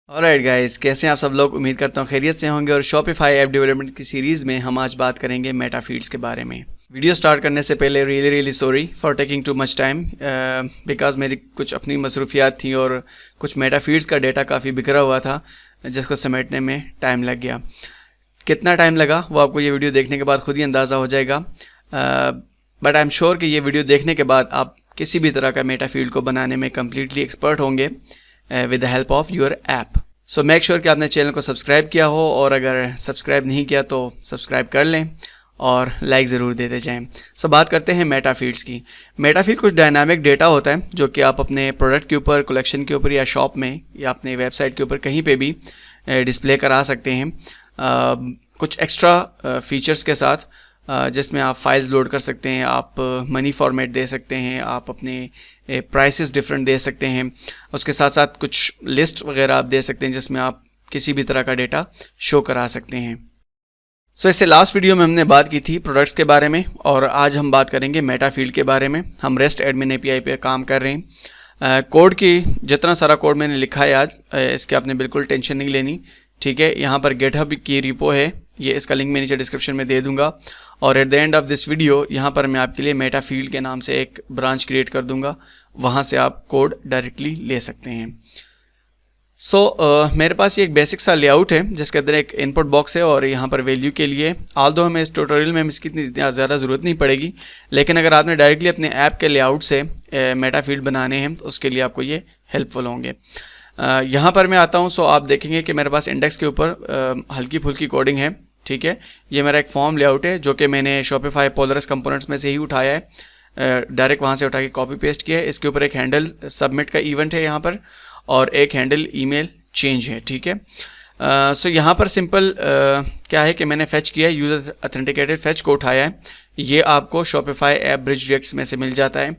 Alright guys, कैसे हैं आप सब लोग। उम्मीद करता हूँ खैरियत से होंगे। और शॉपिफाई ऐप डेवलपमेंट की सीरीज़ में हम आज बात करेंगे मेटा फीड्स के बारे में। वीडियो स्टार्ट करने से पहले really sorry for taking too much time, because मेरी कुछ अपनी मसरूफियात थी और कुछ मेटा फीड्स का डेटा काफ़ी बिखरा हुआ था जिसको समेटने में टाइम लग गया। कितना टाइम लगा वो आपको ये वीडियो देखने के बाद खुद ही अंदाज़ा हो जाएगा। बट आई एम श्योर कि ये वीडियो देखने के बाद आप किसी भी तरह का मेटा फील्ड को बनाने में कम्प्लीटली एक्सपर्ट होंगे with the help of your app. So make sure कि आपने चैनल को सब्सक्राइब किया हो, और अगर सब्सक्राइब नहीं किया तो सब्सक्राइब कर लें और लाइक ज़रूर देते जाएं। सो बात करते हैं मेटा फील्ड्स की। मेटा फील्ड कुछ डायनामिक डेटा होता है जो कि आप अपने प्रोडक्ट के ऊपर, कलेक्शन के ऊपर, या शॉप में, या अपने वेबसाइट के ऊपर कहीं पे भी डिस्प्ले करा सकते हैं कुछ एक्स्ट्रा फीचर्स के साथ, जिसमें आप फाइल्स लोड कर सकते हैं, आप मनी फॉर्मेट दे सकते हैं, आप अपने प्राइसेस डिफरेंट दे सकते हैं। उसके साथ साथ कुछ लिस्ट वगैरह आप दे सकते हैं जिसमें आप किसी भी तरह का डेटा शो करा सकते हैं। सो इससे लास्ट वीडियो में हमने बात की थी प्रोडक्ट्स के बारे में, और आज हम बात करेंगे मेटा फील्ड के बारे में। हम रेस्ट एडमिन एपीआई पे काम कर रहे हैं। कोड की जितना सारा कोड मैंने लिखा है आज, इसके आपने बिल्कुल टेंशन नहीं लेनी, ठीक है। यहाँ पर गिटहब की रिपो है, ये इसका लिंक मैं नीचे डिस्क्रिप्शन में दे दूंगा, और at the end of this video यहाँ पर मैं आपके लिए मेटा फील्ड के नाम से एक ब्रांच क्रिएट कर दूंगा, वहाँ से आप कोड डायरेक्टली ले सकते हैं। मेरे पास ये एक बेसिक सा लेआउट है जिसके अंदर एक इनपुट बॉक्स है, और यहाँ पर वैल्यू के लिए आल्दो हमें इस ट्यूटोरियल में इसकी इतनी ज़्यादा ज़रूरत नहीं पड़ेगी, लेकिन अगर आपने डायरेक्टली अपने ऐप के लेआउट से मेटा फील्ड बनाने हैं तो उसके लिए आपको ये हेल्पफुल होंगे। यहाँ पर मैं आता हूँ। आप देखेंगे कि मेरे पास इंडेक्स के ऊपर हल्की फुल्की कोडिंग है, ठीक है। ये मेरा एक फॉर्म लेआउट है जो कि मैंने शॉपिफाई पोलरस कंपोनेंट्स में से ही उठाया है, डायरेक्ट वहाँ से उठा के कॉपी पेस्ट किया है। इसके ऊपर एक हैंडल सबमिट का इवेंट है यहाँ पर, और एक हैंडल ईमेल चेंज है, ठीक है। यहाँ पर सिंपल क्या है कि मैंने फेच किया है, यूजर ऑथेंटिकेटेड फेच को उठाया है। ये आपको शॉपिफाई ऐप ब्रिज रिएक्ट्स में से मिल जाता है,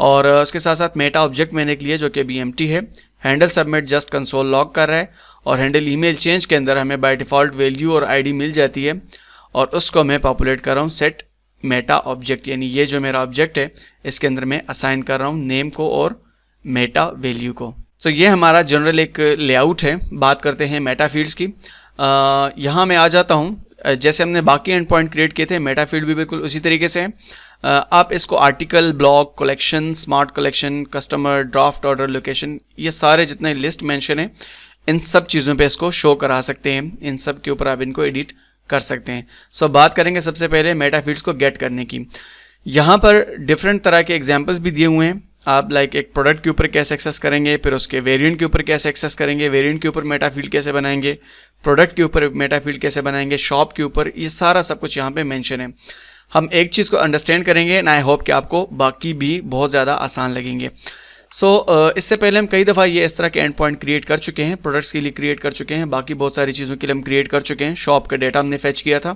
और उसके साथ साथ मेटा ऑब्जेक्ट मैंने एक लिया जो कि अभी एम्प्टी है। Handle submit just console log कर रहा है, और हैंडल ईमेल चेंज के अंदर हमें बाय डिफ़ॉल्ट वैल्यू और आईडी मिल जाती है, और उसको मैं पॉपुलेट कर रहा हूँ सेट मेटा ऑब्जेक्ट, यानी ये जो मेरा ऑब्जेक्ट है इसके अंदर मैं असाइन कर रहा हूँ नेम को और मेटा वैल्यू को। ये हमारा जनरल एक लेआउट है। बात करते हैं मेटा फील्ड्स की। यहाँ मैं आ जाता हूँ। जैसे हमने बाकी एंड पॉइंट क्रिएट किए थे, मेटा फील्ड भी बिल्कुल उसी तरीके से है। आप इसको article, blog, collection, smart collection, customer, draft order, location, ये सारे जितने लिस्ट मेंशन है, इन सब चीज़ों पे इसको शो करा सकते हैं। इन सब के ऊपर आप इनको एडिट कर सकते हैं। बात करेंगे सबसे पहले मेटा फील्ड्स को गेट करने की। यहाँ पर डिफरेंट तरह के एग्जांपल्स भी दिए हुए हैं। आप एक प्रोडक्ट के ऊपर कैसे एक्सेस करेंगे, फिर उसके वेरिएंट के ऊपर कैसे एक्सेस करेंगे, वेरिएंट के ऊपर मेटा फील्ड कैसे बनाएंगे, प्रोडक्ट के ऊपर मेटा फील्ड कैसे बनाएंगे, शॉप के ऊपर, ये सारा सब कुछ यहाँ पे मेंशन है। हम एक चीज़ को अंडरस्टैंड करेंगे एंड आई होप कि आपको बाकी भी बहुत ज़्यादा आसान लगेंगे। इससे पहले हम कई दफ़ा ये इस तरह के एंड पॉइंट क्रिएट कर चुके हैं, प्रोडक्ट्स के लिए क्रिएट कर चुके हैं, बाकी बहुत सारी चीज़ों के लिए हम क्रिएट कर चुके हैं। शॉप का डेटा हमने फेच किया था,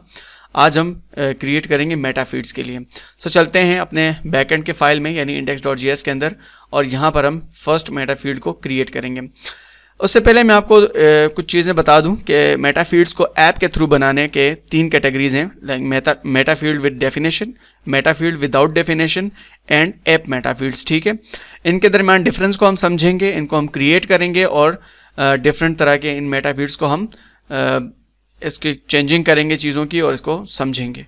आज हम क्रिएट करेंगे मेटा फीड्स के लिए। चलते हैं अपने बैकएंड के फाइल में, यानी index.js के अंदर, और यहाँ पर हम फर्स्ट मेटा फील्ड को क्रिएट करेंगे। उससे पहले मैं आपको कुछ चीज़ें बता दूं कि मेटा फील्ड्स को ऐप के थ्रू बनाने के 3 कैटेगरीज हैं, like Meta field with definition, Meta field without definition and app Meta fields, ठीक है। इनके दरमियान डिफरेंस को हम समझेंगे, इनको हम क्रिएट करेंगे, और डिफरेंट तरह के इन मेटा फील्ड्स को हम इसकी चेंजिंग करेंगे चीज़ों की, और इसको समझेंगे।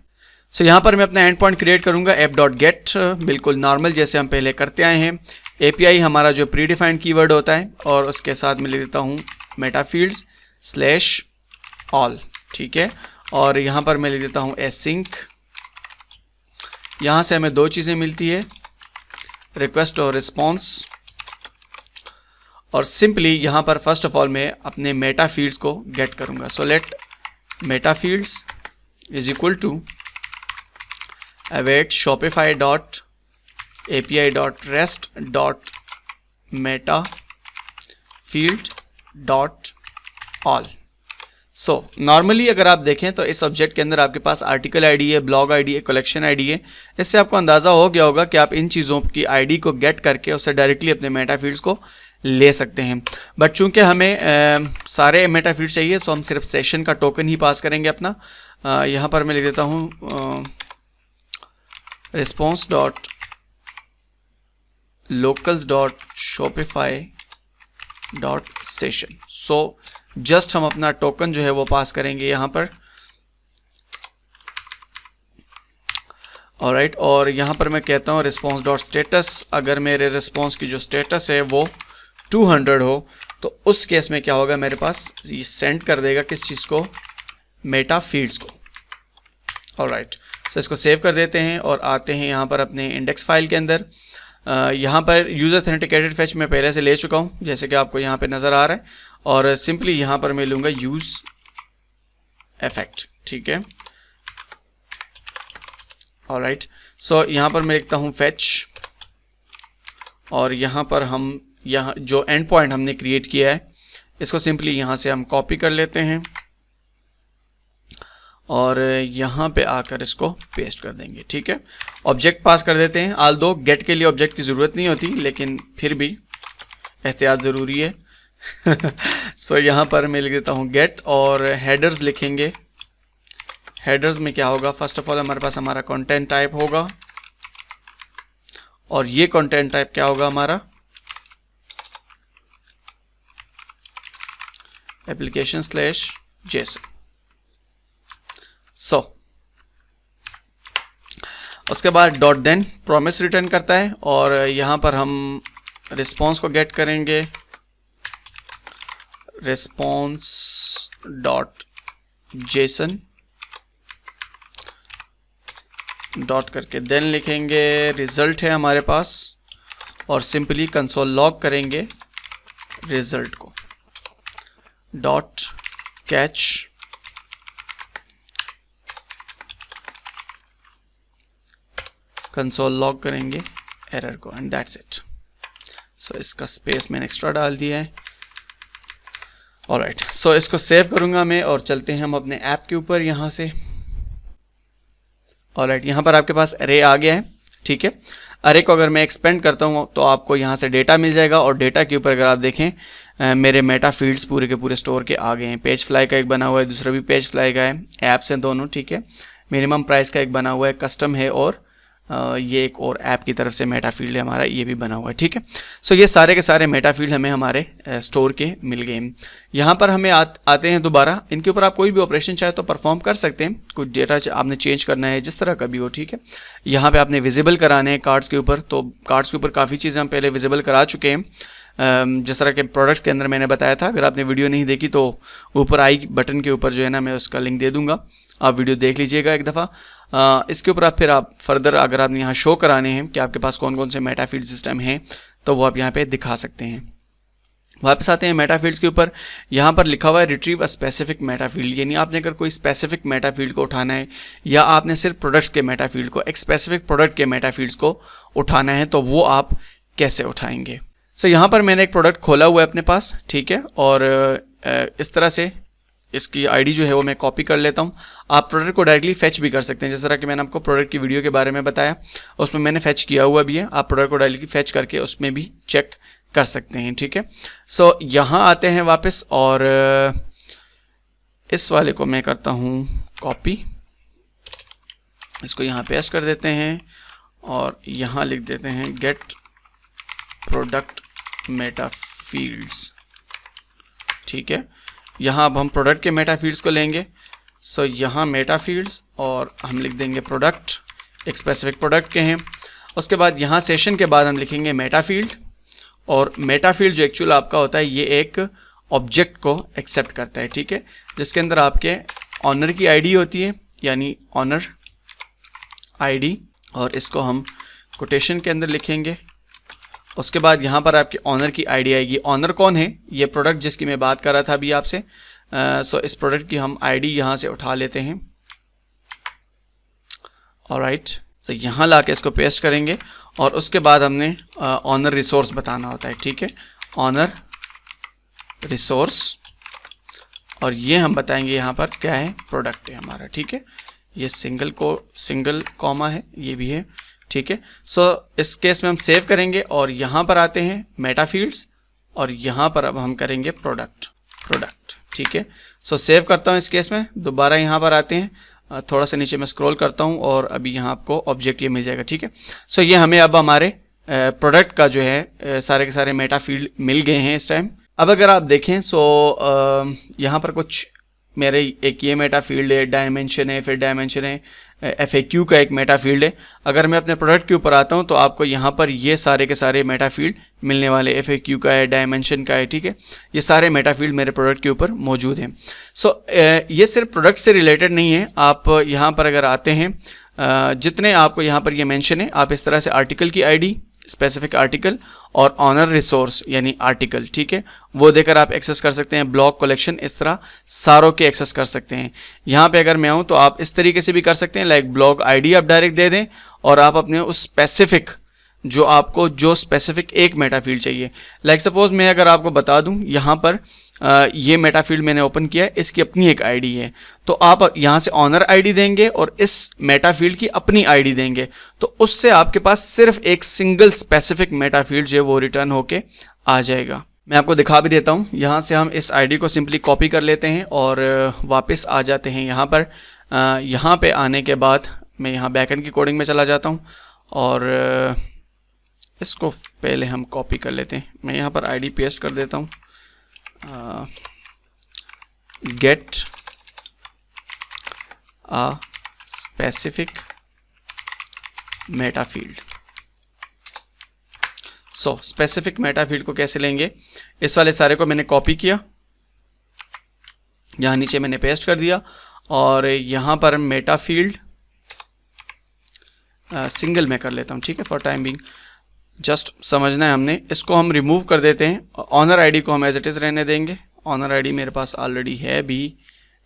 यहाँ पर मैं अपना एंड पॉइंट क्रिएट करूँगा app.get, बिल्कुल नॉर्मल जैसे हम पहले करते आए हैं। API हमारा जो प्री डिफाइंड कीवर्ड होता है, और उसके साथ मैं लिख देता हूँ मेटा फील्ड्स /all, ठीक है। और यहाँ पर मैं लिख देता हूँ async। यहाँ से हमें 2 चीज़ें मिलती है, रिक्वेस्ट और रिस्पॉन्स। और सिंपली यहाँ पर फर्स्ट ऑफ ऑल मैं अपने मेटा फील्ड्स को गेट करूँगा। Let meta fields is equal to await shopify.api.rest.meta-field.all। Normally अगर आप देखें तो इस ऑब्जेक्ट के अंदर आपके पास आर्टिकल आईडी है, ब्लॉग आईडी है, कलेक्शन आईडी है। इससे आपको अंदाज़ा हो गया होगा कि आप इन चीज़ों की आईडी को गेट करके उससे डायरेक्टली अपने मेटा फील्ड्स को ले सकते हैं। बट चूंकि हमें सारे मेटा फील्ड चाहिए, तो हम सिर्फ सेशन का टोकन ही पास करेंगे अपना। यहाँ पर मैं लिख देता हूँ response dot locals dot shopify dot session। So just हम अपना टोकन जो है वो पास करेंगे यहाँ पर। ऑलराइट, और यहाँ पर मैं कहता हूँ रिस्पॉन्स डॉट स्टेटस, अगर मेरे रिस्पॉन्स की जो स्टेटस है वो 200 हो तो उस केस में क्या होगा, मेरे पास ये सेंड कर देगा किस चीज़ को, मेटा फील्ड्स को। ऑलराइट, सो इसको सेव कर देते हैं और आते हैं यहाँ पर अपने इंडेक्स फाइल के अंदर। यहाँ पर यूज़र ऑथेंटिकेटेड फैच मैं पहले से ले चुका हूँ जैसे कि आपको यहाँ पे नज़र आ रहा है, और सिंपली यहाँ पर मैं लूँगा यूज़ इफेक्ट। ठीक है, ऑलराइट, सो यहाँ पर मैं लिखता हूँ फैच, और यहाँ पर हम यहाँ जो एंड पॉइंट हमने क्रिएट किया है इसको सिंपली यहाँ से हम कॉपी कर लेते हैं और यहाँ पे आकर इसको पेस्ट कर देंगे। ठीक है, ऑब्जेक्ट पास कर देते हैं। आल दो गेट के लिए ऑब्जेक्ट की ज़रूरत नहीं होती, लेकिन फिर भी एहतियात ज़रूरी है। सो यहाँ पर मैं लिख देता हूँ गेट, और हेडर्स लिखेंगे। हेडर्स में क्या होगा, फर्स्ट ऑफ ऑल हमारे पास हमारा कंटेंट टाइप होगा, और ये कंटेंट टाइप क्या होगा हमारा, application/json। सो उसके बाद डॉट देन प्रॉमिस रिटर्न करता है, और यहाँ पर हम रिस्पॉन्स को गेट करेंगे, रिस्पॉन्स डॉट जेसन डॉट करके देन लिखेंगे रिजल्ट है हमारे पास, और सिंपली कंसोल लॉग करेंगे रिजल्ट को, डॉट कैच कंसोल लॉग करेंगे एरर को, एंड दैट्स इट। सो इसका स्पेस मैंने एक्स्ट्रा डाल दिया है। ऑलराइट, सो इसको सेव करूंगा मैं, और चलते हैं हम अपने ऐप के ऊपर यहाँ से। ऑलराइट, यहाँ पर आपके पास अरे आ गया है। ठीक है, अरे को अगर मैं एक्सपेंड करता हूँ तो आपको यहाँ से डेटा मिल जाएगा, और डेटा के ऊपर अगर आप देखें मेरे मेटा फील्ड्स पूरे के पूरे स्टोर के आ गए हैं। पेज फ्लाई का एक बना हुआ है, दूसरा भी पेज फ्लाई का है, ऐप्स हैं दोनों। ठीक है, मिनिमम प्राइस का एक बना हुआ है, कस्टम है, और ये एक और ऐप की तरफ से मेटा फील्ड है हमारा, ये भी बना हुआ है। ठीक है, सो ये सारे के सारे मेटा फील्ड हमें हमारे स्टोर के मिल गए हैं। यहाँ पर हमें आते हैं दोबारा, इनके ऊपर आप कोई भी ऑपरेशन चाहे तो परफॉर्म कर सकते हैं। कुछ डेटा आपने चेंज करना है, जिस तरह का भी हो। ठीक है, यहाँ पे आपने विजिबल कराने हैं कार्ड्स के ऊपर, तो कार्ड्स के ऊपर काफ़ी चीज़ें हम पहले विजिबल करा चुके हैं। जिस तरह के प्रोडक्ट के अंदर मैंने बताया था, अगर आपने वीडियो नहीं देखी तो ऊपर आई बटन के ऊपर जो है ना मैं उसका लिंक दे दूंगा, आप वीडियो देख लीजिएगा एक दफ़ा। इसके ऊपर आप फिर आप फर्दर अगर आपने यहाँ शो कराने हैं कि आपके पास कौन कौन से मेटा फील्ड सिस्टम हैं तो वो आप यहाँ पे दिखा सकते हैं। वापस आते हैं मेटा फील्ड्स के ऊपर। यहाँ पर लिखा हुआ है retrieve a specific Meta field, यानी आपने अगर कोई स्पेसिफिक मेटा फील्ड को उठाना है, या आपने सिर्फ प्रोडक्ट्स के मेटा फील्ड को, एक स्पेसिफिक प्रोडक्ट के मेटा फील्ड्स को उठाना है, तो वो आप कैसे उठाएंगे। सो यहाँ पर मैंने एक प्रोडक्ट खोला हुआ है अपने पास। ठीक है, और इस तरह से इसकी आईडी जो है वो मैं कॉपी कर लेता हूँ। आप प्रोडक्ट को डायरेक्टली फेच भी कर सकते हैं, जिस तरह कि मैंने आपको प्रोडक्ट की वीडियो के बारे में बताया, उसमें मैंने फेच किया हुआ भी है। आप प्रोडक्ट को डायरेक्टली फेच करके उसमें भी चेक कर सकते हैं। ठीक है, सो यहाँ आते हैं वापस, और इस वाले को मैं करता हूँ कॉपी, इसको यहाँ पेस्ट कर देते हैं, और यहाँ लिख देते हैं गेट प्रोडक्ट मेटा फील्ड्स। ठीक है, यहाँ अब हम प्रोडक्ट के मेटा फील्ड्स को लेंगे। सो यहाँ मेटा फील्ड्स, और हम लिख देंगे प्रोडक्ट, एक स्पेसिफिक प्रोडक्ट के हैं। उसके बाद यहाँ सेशन के बाद हम लिखेंगे मेटा फील्ड, और मेटा फील्ड जो एक्चुअल आपका होता है ये एक ऑब्जेक्ट को एक्सेप्ट करता है। ठीक है, जिसके अंदर आपके ऑनर की आईडी होती है, यानी ऑनर आईडी, और इसको हम कोटेशन के अंदर लिखेंगे। उसके बाद यहाँ पर आपकी ऑनर की आईडी आएगी। ऑनर कौन है, ये प्रोडक्ट जिसकी मैं बात कर रहा था अभी आपसे। सो इस प्रोडक्ट की हम आईडी यहाँ से उठा लेते हैं। ऑलराइट, सो यहाँ ला के इसको पेस्ट करेंगे, और उसके बाद हमने ऑनर रिसोर्स बताना होता है। ठीक है, ऑनर रिसोर्स, और ये हम बताएंगे यहाँ पर क्या है, प्रोडक्ट है हमारा। ठीक है, ये सिंगल कॉमा है, ये भी है। ठीक है, सो इस केस में हम सेव करेंगे, और यहाँ पर आते हैं मेटा फील्ड्स, और यहाँ पर अब हम करेंगे प्रोडक्ट। ठीक है, सो सेव करता हूँ इस केस में। दोबारा यहाँ पर आते हैं, थोड़ा सा नीचे मैं स्क्रॉल करता हूँ, और अभी यहाँ आपको ऑब्जेक्ट ये मिल जाएगा। ठीक है, सो ये हमें अब हमारे प्रोडक्ट का जो है सारे के सारे मेटा फील्ड मिल गए हैं इस टाइम। अब अगर आप देखें यहाँ पर कुछ मेरे एक ये मेटा फील्ड है, डायमेंशन है, फिर डायमेंशन है, FAQ का एक मेटा फील्ड है। अगर मैं अपने प्रोडक्ट के ऊपर आता हूँ तो आपको यहाँ पर ये सारे के सारे मेटा फील्ड मिलने वाले, FAQ का है, डायमेंशन का है, ठीक है। ये सारे मेटा फील्ड मेरे प्रोडक्ट के ऊपर मौजूद हैं। ये सिर्फ प्रोडक्ट से रिलेटेड नहीं है। आप यहाँ पर अगर आते हैं, जितने आपको यहाँ पर ये मेंशन है, आप इस तरह से आर्टिकल की ID, स्पेसिफिक आर्टिकल और ऑनर रिसोर्स यानी आर्टिकल, ठीक है, वो देकर आप एक्सेस कर सकते हैं। ब्लॉक कलेक्शन, इस तरह सारों के एक्सेस कर सकते हैं। यहाँ पे अगर मैं आऊँ तो आप इस तरीके से भी कर सकते हैं, लाइक ब्लॉक ID आप डायरेक्ट दे दें और आप अपने उस स्पेसिफिक जो स्पेसिफिक एक मेटा फील्ड चाहिए, लाइक सपोज मैं अगर आपको बता दूं, यहाँ पर ये मेटा फील्ड मैंने ओपन किया है, इसकी अपनी एक ID है, तो आप यहाँ से ऑनर ID देंगे और इस मेटा फील्ड की अपनी ID देंगे, तो उससे आपके पास सिर्फ एक सिंगल स्पेसिफिक मेटा फील्ड जो है वो रिटर्न होके आ जाएगा। मैं आपको दिखा भी देता हूँ। यहाँ से हम इस ID को सिंपली कॉपी कर लेते हैं और वापस आ जाते हैं यहाँ पर। यहाँ पे आने के बाद मैं यहाँ बैकएंड की कोडिंग में चला जाता हूँ और इसको पहले हम कॉपी कर लेते हैं। मैं यहाँ पर ID पेस्ट कर देता हूँ, get a specific Meta field. Specific Meta field को कैसे लेंगे, इस वाले सारे को मैंने कॉपी किया, यहाँ नीचे मैंने पेस्ट कर दिया और यहाँ पर मेटा फील्ड सिंगल में कर लेता हूँ, ठीक है, फॉर टाइम बिंग, जस्ट समझना है हमने। इसको हम रिमूव कर देते हैं, ऑनर ID को हम एज इट इज़ रहने देंगे। ऑनर ID मेरे पास ऑलरेडी है भी,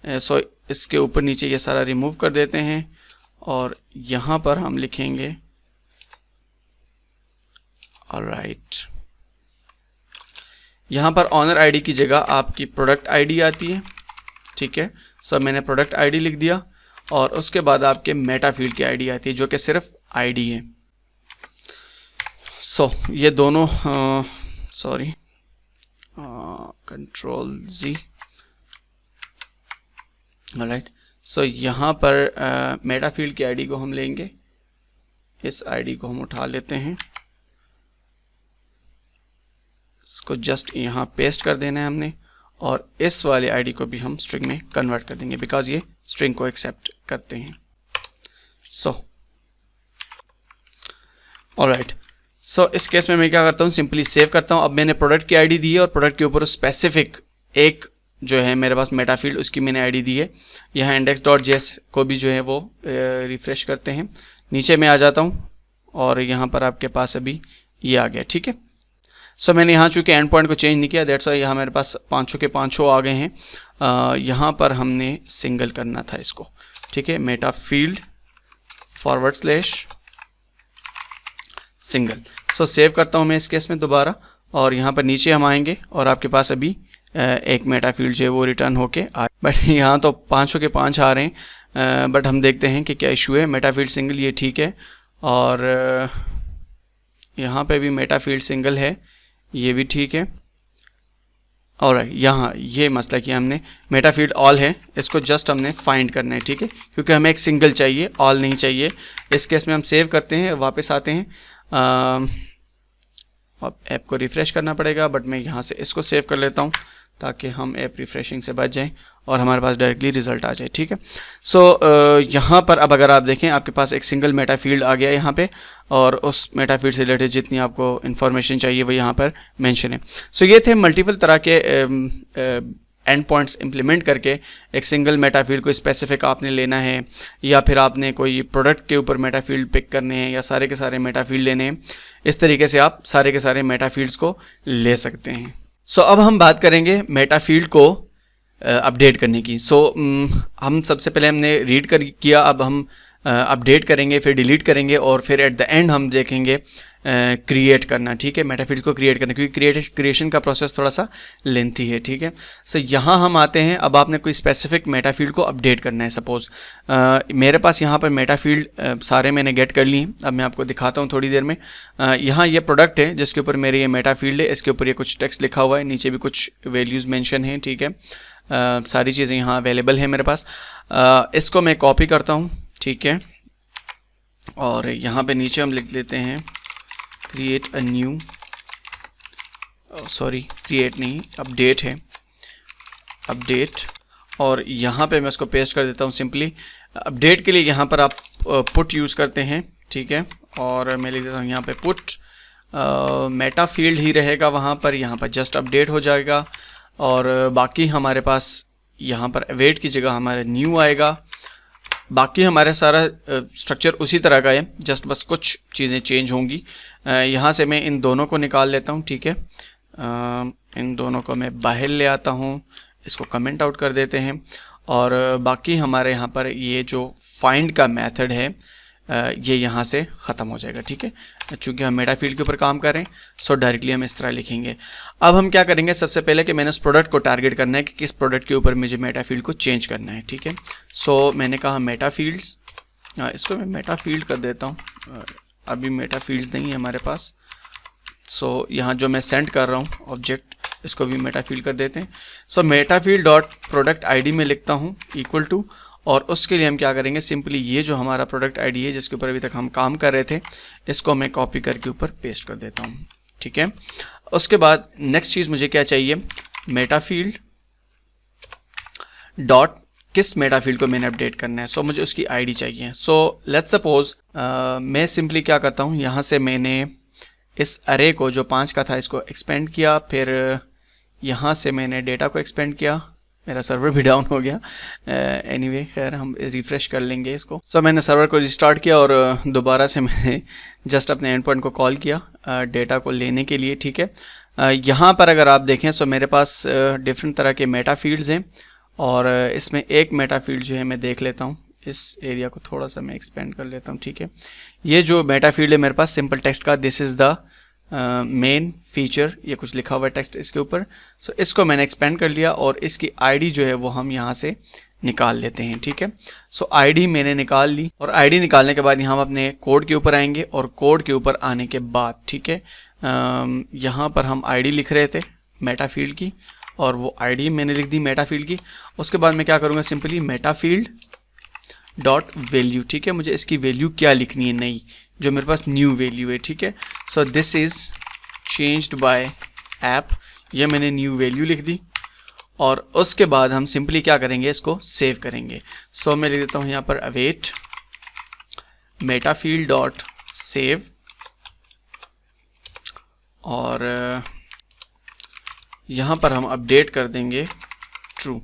इसके ऊपर नीचे ये सारा रिमूव कर देते हैं और यहाँ पर हम लिखेंगे ऑलराइट। यहाँ पर ऑनर ID की जगह आपकी प्रोडक्ट ID आती है, ठीक है। मैंने प्रोडक्ट ID लिख दिया और उसके बाद आपके मेटा फील्ड की ID आती है जो कि सिर्फ ID है। ये दोनों सॉरी कंट्रोल Z, ऑलराइट। यहाँ पर मेटा फील्ड की ID को हम लेंगे, इस ID को हम उठा लेते हैं, इसको जस्ट यहाँ पेस्ट कर देना है हमने और इस वाले ID को भी हम स्ट्रिंग में कन्वर्ट कर देंगे बिकॉज ये स्ट्रिंग को एक्सेप्ट करते हैं। ऑलराइट, इस केस में मैं क्या करता हूँ, सिंपली सेव करता हूँ। अब मैंने प्रोडक्ट की ID दी है और प्रोडक्ट के ऊपर स्पेसिफिक एक जो है मेरे पास मेटा फील्ड, उसकी मैंने ID दी है। यहाँ index.js को भी जो है वो रिफ्रेश करते हैं, नीचे मैं आ जाता हूँ और यहाँ पर आपके पास अभी ये आ गया, ठीक है। मैंने यहाँ चूँकि एंड पॉइंट को चेंज नहीं किया, दैट्स वाई यहाँ मेरे पास 500 के 500 आ गए हैं। यहाँ पर हमने सिंगल करना था इसको, ठीक है, मेटा फील्ड / सिंगल। सेव करता हूँ मैं इस केस में दोबारा और यहाँ पर नीचे हम आएंगे और आपके पास अभी एक मेटा फील्ड जो है वो रिटर्न होके आ, बट यहाँ तो 500 के 5 आ रहे हैं, बट हम देखते हैं कि क्या इशू है। मेटा फील्ड सिंगल ये ठीक है और यहाँ पे भी मेटा फील्ड सिंगल है, ये भी ठीक है। ऑलराइट, यहाँ ये मसला किया हमने, मेटा फील्ड ऑल है, इसको जस्ट हमने फाइंड करना है, ठीक है, क्योंकि हमें एक सिंगल चाहिए, ऑल नहीं चाहिए। इस केस में हम सेव करते हैं, वापस आते हैं, अब ऐप को रिफ़्रेश करना पड़ेगा, बट मैं यहाँ से इसको सेव कर लेता हूँ ताकि हम ऐप रिफ़्रेशिंग से बच जाएं और हमारे पास डायरेक्टली रिज़ल्ट आ जाए, ठीक है। यहाँ पर अब अगर आप देखें आपके पास एक सिंगल मेटा फील्ड आ गया यहाँ पे और उस मेटा फील्ड से रिलेटेड जितनी आपको इन्फॉर्मेशन चाहिए वो यहाँ पर मेंशन है। ये थे मल्टीपल तरह के एंड पॉइंट्स इम्प्लीमेंट करके एक सिंगल मेटा फील्ड को स्पेसिफिक आपने लेना है या फिर आपने कोई प्रोडक्ट के ऊपर मेटा फील्ड पिक करने हैं या सारे के सारे मेटा फील्ड लेने हैं, इस तरीके से आप सारे के सारे मेटा फील्ड्स को ले सकते हैं। अब हम बात करेंगे मेटा फील्ड को अपडेट करने की। हम सबसे पहले हमने रीड किया, अब हम अपडेट करेंगे, फिर डिलीट करेंगे और फिर एट द एंड हम देखेंगे क्रिएट करना, ठीक है, मेटा फील्ड को क्रिएट करना, क्योंकि क्रिएशन का प्रोसेस थोड़ा सा लेंथी है, ठीक है। यहाँ हम आते हैं, अब आपने कोई स्पेसिफिक मेटा फील्ड को अपडेट करना है। सपोज मेरे पास यहाँ पर मेटा फील्ड सारे मैंने गेट कर लिए, अब मैं आपको दिखाता हूँ थोड़ी देर में। यहाँ ये प्रोडक्ट है जिसके ऊपर मेरे ये मेटा फील्ड है, इसके ऊपर ये कुछ टेक्स्ट लिखा हुआ है, नीचे भी कुछ वैल्यूज़ मेंशन हैं, ठीक है। सारी चीज़ें यहाँ अवेलेबल है मेरे पास। इसको मैं कॉपी करता हूँ, ठीक है, और यहाँ पे नीचे हम लिख लेते हैं create a new sorry create नहीं, अपडेट है, अपडेट, और यहाँ पे मैं उसको पेस्ट कर देता हूँ सिंपली। अपडेट के लिए यहाँ पर आप पुट यूज़ करते हैं, ठीक है, और मैं लिख देता हूँ यहाँ पे पुट, मेटा फील्ड ही रहेगा वहाँ पर, यहाँ पर जस्ट अपडेट हो जाएगा, और बाकी हमारे पास यहाँ पर अवेट की जगह हमारे न्यू आएगा। बाकी हमारे सारा स्ट्रक्चर उसी तरह का है, जस्ट बस कुछ चीज़ें चेंज होंगी। यहाँ से मैं इन दोनों को निकाल लेता हूँ, ठीक है, इन दोनों को मैं बाहर ले आता हूँ, इसको कमेंट आउट कर देते हैं, और बाकी हमारे यहाँ पर ये जो फाइंड का मेथड है ये यहाँ से ख़त्म हो जाएगा, ठीक है, चूँकि हम मेटा फील्ड के ऊपर काम कर रहे हैं, सो डायरेक्टली हम इस तरह लिखेंगे। अब हम क्या करेंगे, सबसे पहले कि मैंने उस प्रोडक्ट को टारगेट करना है कि किस प्रोडक्ट के ऊपर मुझे मेटा फील्ड को चेंज करना है, ठीक है। सो मैंने कहा मेटा फील्ड्स, इसको मैं मेटा फील्ड कर देता हूँ, अभी मेटा फील्ड्स नहीं है हमारे पास। सो यहाँ जो मैं सेंड कर रहा हूँ ऑब्जेक्ट, इसको भी मेटा फील्ड कर देते हैं। So meta field dot product ID में लिखता हूँ इक्वल टू, और उसके लिए हम क्या करेंगे, सिंपली ये जो हमारा प्रोडक्ट ID है जिसके ऊपर अभी तक हम काम कर रहे थे, इसको मैं कॉपी करके ऊपर पेस्ट कर देता हूँ, ठीक है। उसके बाद नेक्स्ट चीज़ मुझे क्या चाहिए, मेटा फील्ड डॉट किस मेटा फील्ड को मैंने अपडेट करना है, सो मुझे उसकी ID चाहिए। सो लेट्स सपोज मैं सिंपली क्या करता हूँ, यहाँ से मैंने इस अरे को जो 5 का था इसको एक्सपेंड किया, फिर यहाँ से मैंने डेटा को एक्सपेंड किया, मेरा सर्वर भी डाउन हो गया, एनीवे खैर हम रिफ़्रेश कर लेंगे इसको। सो मैंने सर्वर को रिस्टार्ट किया और दोबारा से मैंने जस्ट अपने एंड पॉइंट को कॉल किया डेटा को लेने के लिए, ठीक है। यहाँ पर अगर आप देखें सो मेरे पास डिफरेंट तरह के मेटा फील्ड्स हैं, और इसमें एक मेटा फील्ड जो है मैं देख लेता हूँ, इस एरिया को थोड़ा सा मैं एक्सपेंड कर लेता हूँ, ठीक है। ये जो मेटा फील्ड है मेरे पास सिंपल टेक्स्ट का, this is the main feature, ये कुछ लिखा हुआ है टेक्स्ट इसके ऊपर। सो इसको मैंने एक्सपेंड कर लिया और इसकी ID जो है वो हम यहाँ से निकाल लेते हैं, ठीक है। सो ID मैंने निकाल ली, और ID निकालने के बाद यहाँ हम अपने कोड के ऊपर आएंगे, और कोड के ऊपर आने के बाद, ठीक है, यहाँ पर हम ID लिख रहे थे मेटा फील्ड की, और वो ID मैंने लिख दी मेटा फील्ड की। उसके बाद मैं क्या करूँगा, simply Meta field dot value, ठीक है, मुझे इसकी वैल्यू क्या लिखनी है, नई जो मेरे पास न्यू वैल्यू है, ठीक है। So this is changed by app, ये मैंने न्यू वैल्यू लिख दी, और उसके बाद हम सिंपली क्या करेंगे, इसको सेव करेंगे। सो मैं लिख देता हूँ यहाँ पर await Meta field dot save, और यहाँ पर हम अपडेट कर देंगे ट्रू।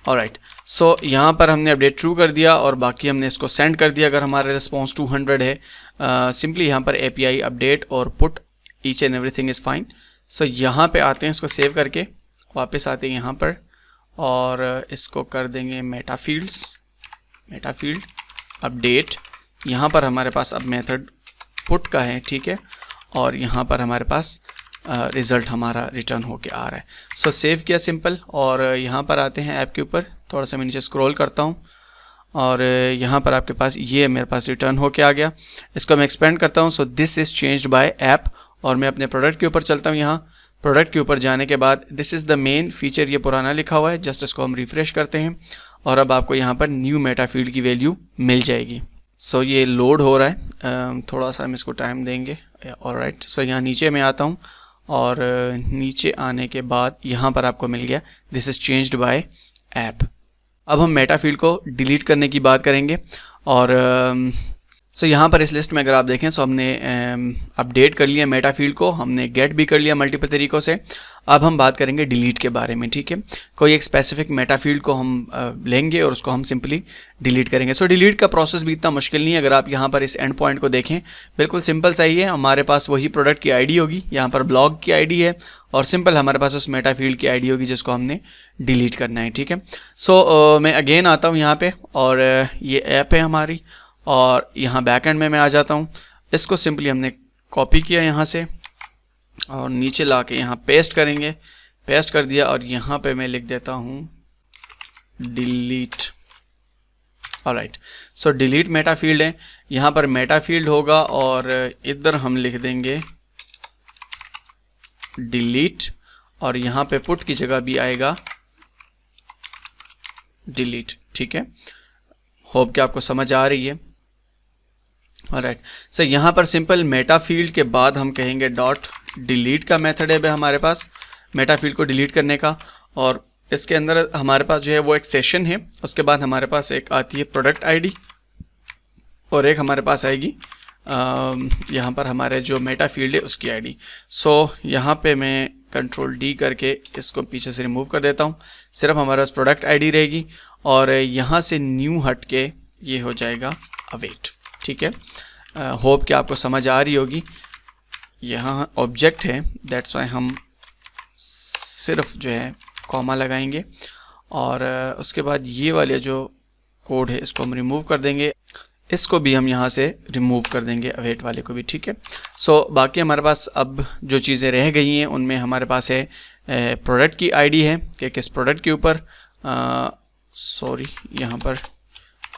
ऑलराइट, सो यहाँ पर हमने अपडेट ट्रू कर दिया, और बाकी हमने इसको सेंड कर दिया अगर हमारा रिस्पॉन्स 200 है। सिंपली यहाँ पर API अपडेट और put each and everything is fine. So यहाँ पे आते हैं, इसको सेव करके वापस आते हैं यहाँ पर, और इसको कर देंगे Meta fields, Meta field update. यहाँ पर हमारे पास अब मेथड पुट का है, ठीक है, और यहाँ पर हमारे पास रिज़ल्ट हमारा रिटर्न होके आ रहा है। सो सेव किया सिंपल, और यहाँ पर आते हैं ऐप के ऊपर, थोड़ा सा मैं नीचे स्क्रॉल करता हूँ, और यहाँ पर आपके पास ये मेरे पास रिटर्न होके आ गया। इसको मैं एक्सपेंड करता हूँ, so this is changed by app, और मैं अपने प्रोडक्ट के ऊपर चलता हूँ। यहाँ प्रोडक्ट के ऊपर जाने के बाद this is the main feature, ये पुराना लिखा हुआ है, जस्ट इसको हम रिफ़्रेश करते हैं, और अब आपको यहाँ पर न्यू मेटा फील्ड की वैल्यू मिल जाएगी। सो ये लोड हो रहा है, थोड़ा सा हम इसको टाइम देंगे। ऑलराइट, सो यहाँ नीचे मैं आता हूँ, और नीचे आने के बाद यहाँ पर आपको मिल गया this is changed by app. अब हम मेटा फील्ड को डिलीट करने की बात करेंगे, और सो यहाँ पर इस लिस्ट में अगर आप देखें, सो हमने अपडेट कर लिया मेटा फील्ड को, हमने गेट भी कर लिया मल्टीपल तरीक़ों से। अब हम बात करेंगे डिलीट के बारे में, ठीक है। कोई एक स्पेसिफिक मेटा फील्ड को हम लेंगे और उसको हम सिंपली डिलीट करेंगे। सो डिलीट का प्रोसेस भी इतना मुश्किल नहीं है। अगर आप यहाँ पर इस एंड पॉइंट को देखें, बिल्कुल सिंपल सा ही है। हमारे पास वही प्रोडक्ट की ID होगी, यहाँ पर ब्लॉग की ID है, और सिंपल हमारे पास उस मेटा फील्ड की ID होगी जिसको हमने डिलीट करना है, ठीक है। सो मैं अगेन आता हूँ यहाँ पे, और ये ऐप है हमारी, और यहाँ बैकएंड में मैं आ जाता हूँ। इसको सिंपली हमने कॉपी किया यहाँ से, और नीचे ला के यहाँ पेस्ट करेंगे, पेस्ट कर दिया, और यहाँ पे मैं लिख देता हूँ डिलीट। ऑलराइट, सो डिलीट मेटा फील्ड है, यहाँ पर मेटा फील्ड होगा, और इधर हम लिख देंगे डिलीट, और यहाँ पे पुट की जगह भी आएगा डिलीट, ठीक है। होप कि आपको समझ आ रही है। ऑलराइट सर, यहाँ पर सिंपल मेटा फील्ड के बाद हम कहेंगे डॉट डिलीट का मेथड है हमारे पास मेटा फील्ड को डिलीट करने का। और इसके अंदर हमारे पास जो है वो एक सेशन है, उसके बाद हमारे पास एक आती है प्रोडक्ट आईडी और एक हमारे पास आएगी यहाँ पर हमारे जो मेटा फील्ड है उसकी आईडी। सो यहाँ पे मैं कंट्रोल डी करके इसको पीछे से रिमूव कर देता हूँ, सिर्फ हमारे पास प्रोडक्ट आईडी रहेगी और यहाँ से न्यू हट के ये हो जाएगा अवेट। ठीक है, होप कि आपको समझ आ रही होगी। यहाँ ऑब्जेक्ट है, दैट्स वाई हम सिर्फ जो है कॉमा लगाएंगे और उसके बाद ये वाले जो कोड है इसको हम रिमूव कर देंगे, इसको भी हम यहाँ से रिमूव कर देंगे अवेट वाले को भी। ठीक है, सो बाकी हमारे पास अब जो चीज़ें रह गई हैं उनमें हमारे पास है प्रोडक्ट की आईडी है कि किस प्रोडक्ट के ऊपर, सॉरी यहाँ पर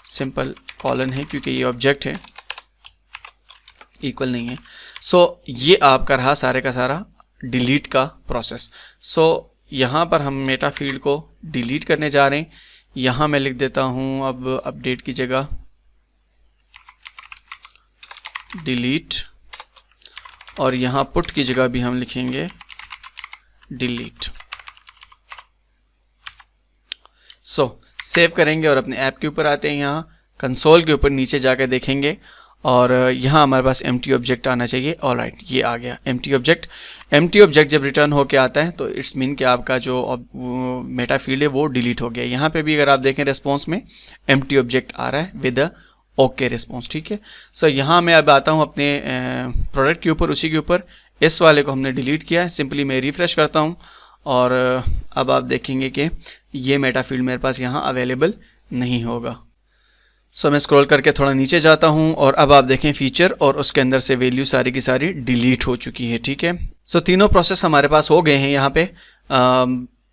सिंपल कॉलन है क्योंकि ये ऑब्जेक्ट है, इक्वल नहीं है। सो ये आपका रहा सारे का सारा डिलीट का प्रोसेस। सो यहाँ पर हम मेटा फील्ड को डिलीट करने जा रहे हैं। यहाँ मैं लिख देता हूँ अब अपडेट की जगह डिलीट और यहाँ पुट की जगह भी हम लिखेंगे डिलीट। सो सेव करेंगे और अपने ऐप के ऊपर आते हैं, यहाँ कंसोल के ऊपर नीचे जाकर देखेंगे और यहाँ हमारे पास एम्प्टी ऑब्जेक्ट आना चाहिए। ऑलराइट, ये आ गया एम्प्टी ऑब्जेक्ट। एम्प्टी ऑब्जेक्ट जब रिटर्न होके आता है तो इट्स मीन कि आपका जो मेटा फील्ड है वो डिलीट हो गया। यहाँ पे भी अगर आप देखें रिस्पॉन्स में एम्प्टी ऑब्जेक्ट आ रहा है विद ओके रिस्पॉन्स। ठीक है, सो यहाँ मैं अब आता हूँ अपने प्रोडक्ट के ऊपर, उसी के ऊपर इस वाले को हमने डिलीट किया है। सिंपली मैं रिफ्रेश करता हूँ और अब आप देखेंगे कि ये मेटा फील्ड मेरे पास यहाँ अवेलेबल नहीं होगा। सो मैं स्क्रॉल करके थोड़ा नीचे जाता हूँ और अब आप देखें फीचर और उसके अंदर से वैल्यू सारी की सारी डिलीट हो चुकी है। ठीक है, सो तीनों प्रोसेस हमारे पास हो गए हैं। यहाँ पे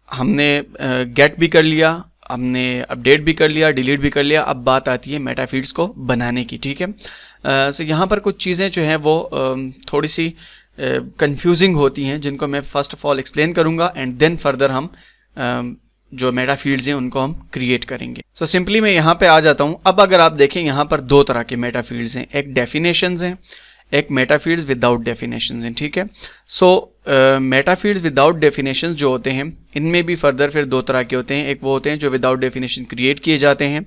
हमने गेट भी कर लिया, हमने अपडेट भी कर लिया, डिलीट भी कर लिया। अब बात आती है मेटा फील्ड्स को बनाने की। ठीक है, सो यहाँ पर कुछ चीज़ें जो हैं वो थोड़ी सी कंफ्यूजिंग होती हैं जिनको मैं फ़र्स्ट ऑफ ऑल एक्सप्लेन करूँगा एंड देन फर्दर हम जो मेटा फील्ड्स हैं उनको हम क्रिएट करेंगे। सो सिंपली मैं यहाँ पे आ जाता हूँ। अब अगर आप देखें यहाँ पर दो तरह के मेटा फील्ड्स हैं, एक डेफिनेशंस हैं, एक मेटा फील्ड्स विदाउट डेफिनेशंस हैं। ठीक है, सो मेटा फील्ड्स विदाउट डेफिनेशंस जो होते हैं इनमें भी फर्दर फिर दो तरह के होते हैं। एक वो होते हैं जो विदाउट डेफिनेशन क्रिएट किए जाते हैं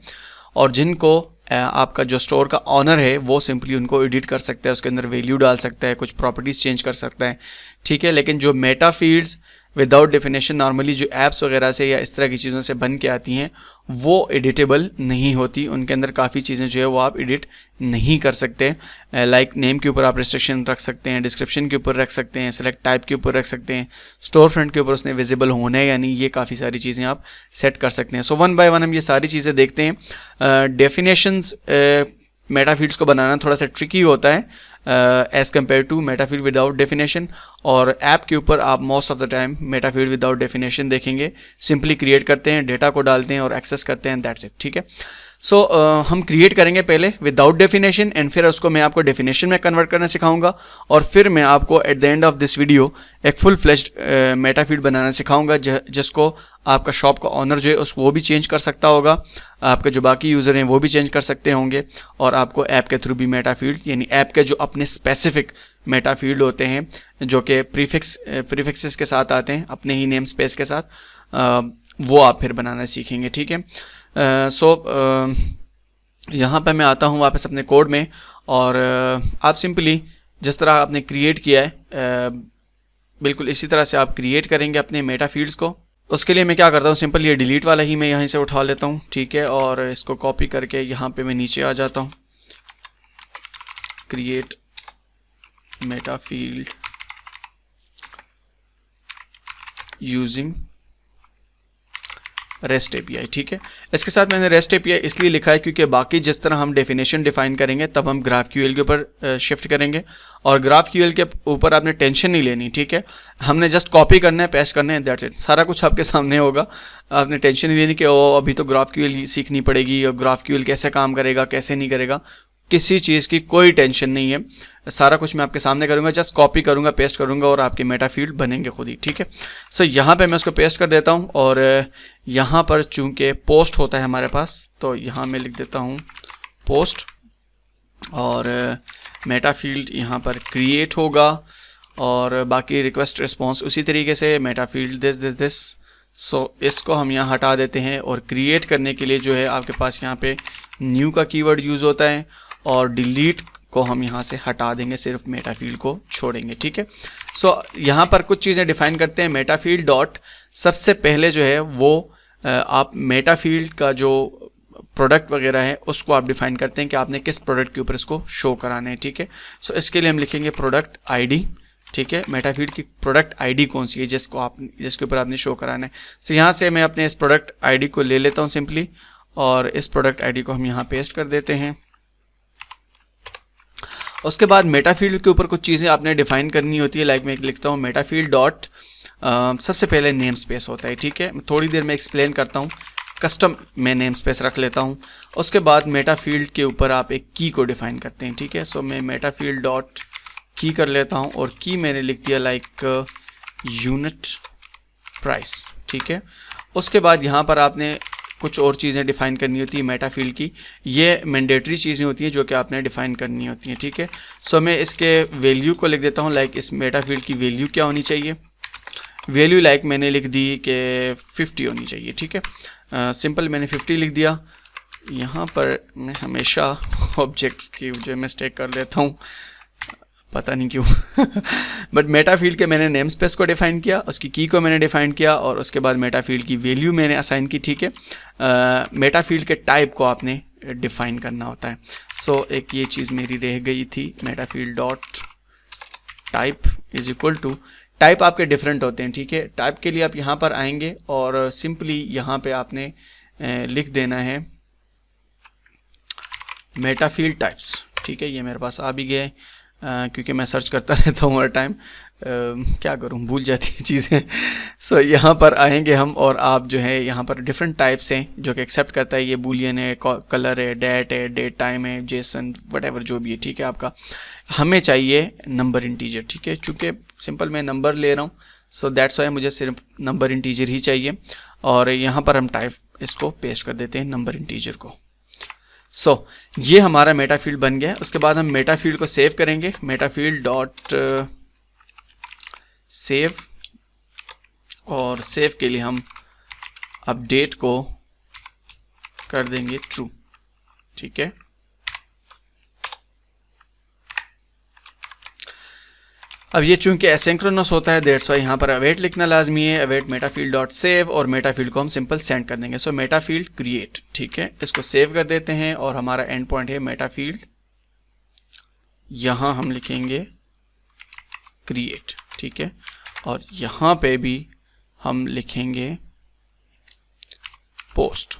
और जिनको आपका जो स्टोर का ऑनर है वो सिंपली उनको एडिट कर सकता है, उसके अंदर वैल्यू डाल सकता है, कुछ प्रॉपर्टीज़ चेंज कर सकता है। ठीक है, लेकिन जो Meta fields without definition normally जो ऐप्स वगैरह से या इस तरह की चीज़ों से बन के आती हैं वो एडिटेबल नहीं होती, उनके अंदर काफ़ी चीज़ें जो है वो आप एडिट नहीं कर सकते। लाइक नेम के ऊपर आप रिस्ट्रिक्शन रख सकते हैं, डिस्क्रिप्शन के ऊपर रख सकते हैं, सेलेक्ट टाइप के ऊपर रख सकते हैं, स्टोर फ्रंट के ऊपर उसने विजिबल होना है यानी ये काफ़ी सारी चीज़ें आप सेट कर सकते हैं। सो वन बाय वन हम ये सारी चीज़ें देखते हैं। डेफिनेशंस मेटा फील्ड्स को बनाना थोड़ा सा ट्रिकी होता है as compare to meta field without definition, और ऐप के ऊपर आप most of the time meta field without definition देखेंगे। सिंपली क्रिएट करते हैं, डेटा को डालते हैं और एक्सेस करते हैं, दैट्स इट। ठीक है, सो हम क्रिएट करेंगे पहले विदाउट डेफिनेशन एंड फिर उसको मैं आपको डेफिनेशन में कन्वर्ट करना सिखाऊंगा और फिर मैं आपको at the end of this video एक फुल फ्लेश्ड मेटा फील्ड बनाना सिखाऊंगा जिसको आपका शॉप का ऑनर जो है वो भी चेंज कर सकता होगा, आपके जो बाकी यूज़र हैं वो भी चेंज कर सकते होंगे और आपको ऐप के थ्रू भी मेटा फील्ड यानी ऐप के जो अपने स्पेसिफिक मेटा फील्ड होते हैं जो कि प्रीफिक्सेस के साथ आते हैं अपने ही नेम स्पेस के साथ, वो आप फिर बनाना सीखेंगे। ठीक है, सो यहाँ पे मैं आता हूँ वापस अपने कोड में और आप सिंपली जिस तरह आपने क्रिएट किया है बिल्कुल इसी तरह से आप क्रिएट करेंगे अपने मेटा फील्ड्स को। उसके लिए मैं क्या करता हूँ, सिंपल ये डिलीट वाला ही मैं यहीं से उठा लेता हूँ। ठीक है, और इसको कॉपी करके यहाँ पे मैं नीचे आ जाता हूँ, create Meta field using rest API. ठीक है, इसके साथ मैंने रेस्ट एपीआई इसलिए लिखा है क्योंकि बाकी जिस तरह हम डेफिनेशन डिफाइन करेंगे तब हम GraphQL के ऊपर शिफ्ट करेंगे और GraphQL के ऊपर आपने टेंशन नहीं लेनी। ठीक है, हमने जस्ट कॉपी करना है, पेस्ट करना है, दैट्स इट। सारा कुछ आपके सामने होगा, आपने टेंशन नहीं लेनी कि ओ अभी तो GraphQL सीखनी पड़ेगी और GraphQL कैसे काम करेगा कैसे नहीं करेगा, किसी चीज़ की कोई टेंशन नहीं है। सारा कुछ मैं आपके सामने करूंगा, जस्ट कॉपी करूंगा, पेस्ट करूंगा और आपके मेटा फील्ड बनेंगे खुद ही। ठीक है, सो यहाँ पे मैं उसको पेस्ट कर देता हूँ और यहाँ पर चूंकि पोस्ट होता है हमारे पास तो यहाँ मैं लिख देता हूँ पोस्ट और मेटा फील्ड यहाँ पर क्रिएट होगा और बाकी रिक्वेस्ट रिस्पॉन्स उसी तरीके से मेटा फील्ड दिस। सो इसको हम यहाँ हटा देते हैं और क्रिएट करने के लिए जो है आपके पास यहाँ पे न्यू का कीवर्ड यूज़ होता है और डिलीट को हम यहाँ से हटा देंगे, सिर्फ मेटा फील्ड को छोड़ेंगे, ठीक है। सो यहाँ पर कुछ चीज़ें डिफाइन करते हैं। मेटा फील्ड डॉट सबसे पहले जो है वो आप मेटा फील्ड का जो प्रोडक्ट वगैरह है उसको आप डिफाइन करते हैं कि आपने किस प्रोडक्ट के ऊपर इसको शो कराना है, ठीक है। सो इसके लिए हम लिखेंगे प्रोडक्ट आईडी, ठीक है। मेटा फील्ड की प्रोडक्ट आईडी कौन सी है जिसके ऊपर आपने शो कराना है। सो यहाँ से मैं अपने इस प्रोडक्ट आईडी को ले लेता हूँ सिंपली और इस प्रोडक्ट आईडी को हम यहाँ पेस्ट कर देते हैं। उसके बाद मेटा फील्ड के ऊपर कुछ चीज़ें आपने डिफाइन करनी होती है। लाइक मैं लिखता हूँ मेटा फील्ड डॉट सबसे पहले नेम स्पेस होता है, ठीक है। थोड़ी देर में एक्सप्लेन करता हूँ। कस्टम में नेम स्पेस रख लेता हूँ। उसके बाद मेटा फील्ड के ऊपर आप एक की को डिफाइन करते हैं, ठीक है। सो मैं मेटा फील्ड डॉट की कर लेता हूँ और की मैंने लिख दिया लाइक यूनिट प्राइस, ठीक है। उसके बाद यहाँ पर आपने कुछ और चीज़ें डिफाइन करनी होती है मेटा फील्ड की। ये मैंडेटरी चीज़ें होती हैं जो कि आपने डिफाइन करनी होती हैं, ठीक है। सो मैं इसके वैल्यू को लिख देता हूँ लाइक इस मेटा फील्ड की वैल्यू क्या होनी चाहिए। वैल्यू लाइक मैंने लिख दी कि 50 होनी चाहिए, ठीक है। सिंपल मैंने 50 लिख दिया। यहाँ पर मैं हमेशा ऑब्जेक्ट्स की जो मिस्टेक कर लेता हूँ, पता नहीं क्यों बट मेटा फील्ड के मैंने नेम स्पेस को डिफाइन किया, उसकी की को मैंने डिफाइन किया और उसके बाद मेटा फील्ड की वैल्यू मैंने असाइन की, ठीक है। मेटा फील्ड के टाइप को आपने डिफाइन करना होता है। सो एक ये चीज़ मेरी रह गई थी, meta field dot type is equal to, type आपके डिफरेंट होते हैं, ठीक है। टाइप के लिए आप यहाँ पर आएंगे और सिंपली यहाँ पे आपने लिख देना है मेटा फील्ड टाइप्स, ठीक है। ये मेरे पास आ भी गया है क्योंकि मैं सर्च करता रहता हूँ हर टाइम, क्या करूँ भूल जाती है चीज़ें। सो यहाँ पर आएंगे हम और आप जो है यहाँ पर डिफरेंट टाइप्स हैं जो कि एक्सेप्ट करता है। ये बूलियन है, कलर है, डेट टाइम है, जेसन वटेवर जो भी है, ठीक है। आपका हमें चाहिए नंबर इंटीजर, ठीक है। चूँकि सिंपल मैं नंबर ले रहा हूँ सो दैट्स वाई मुझे सिर्फ नंबर इंटीजर ही चाहिए और यहाँ पर हम टाइप इसको पेस्ट कर देते हैं नंबर इंटीजर को। सो ये हमारा मेटा फील्ड बन गया। उसके बाद हम मेटा फील्ड को सेव करेंगे। मेटा फील्ड डॉट सेव और सेव के लिए हम अपडेट को कर देंगे ट्रू, ठीक है। अब ये चूंकि एसिंक्रोनस होता है दैट्स वाई यहाँ पर अवेट लिखना लाजमी है। Await Meta field dot save और मेटा फील्ड को हम सिंपल सेंड कर देंगे। सो मेटा फील्ड क्रिएट, ठीक है। इसको सेव कर देते हैं और हमारा एंड पॉइंट है मेटा फील्ड, यहाँ हम लिखेंगे क्रिएट, ठीक है। और यहाँ पे भी हम लिखेंगे पोस्ट।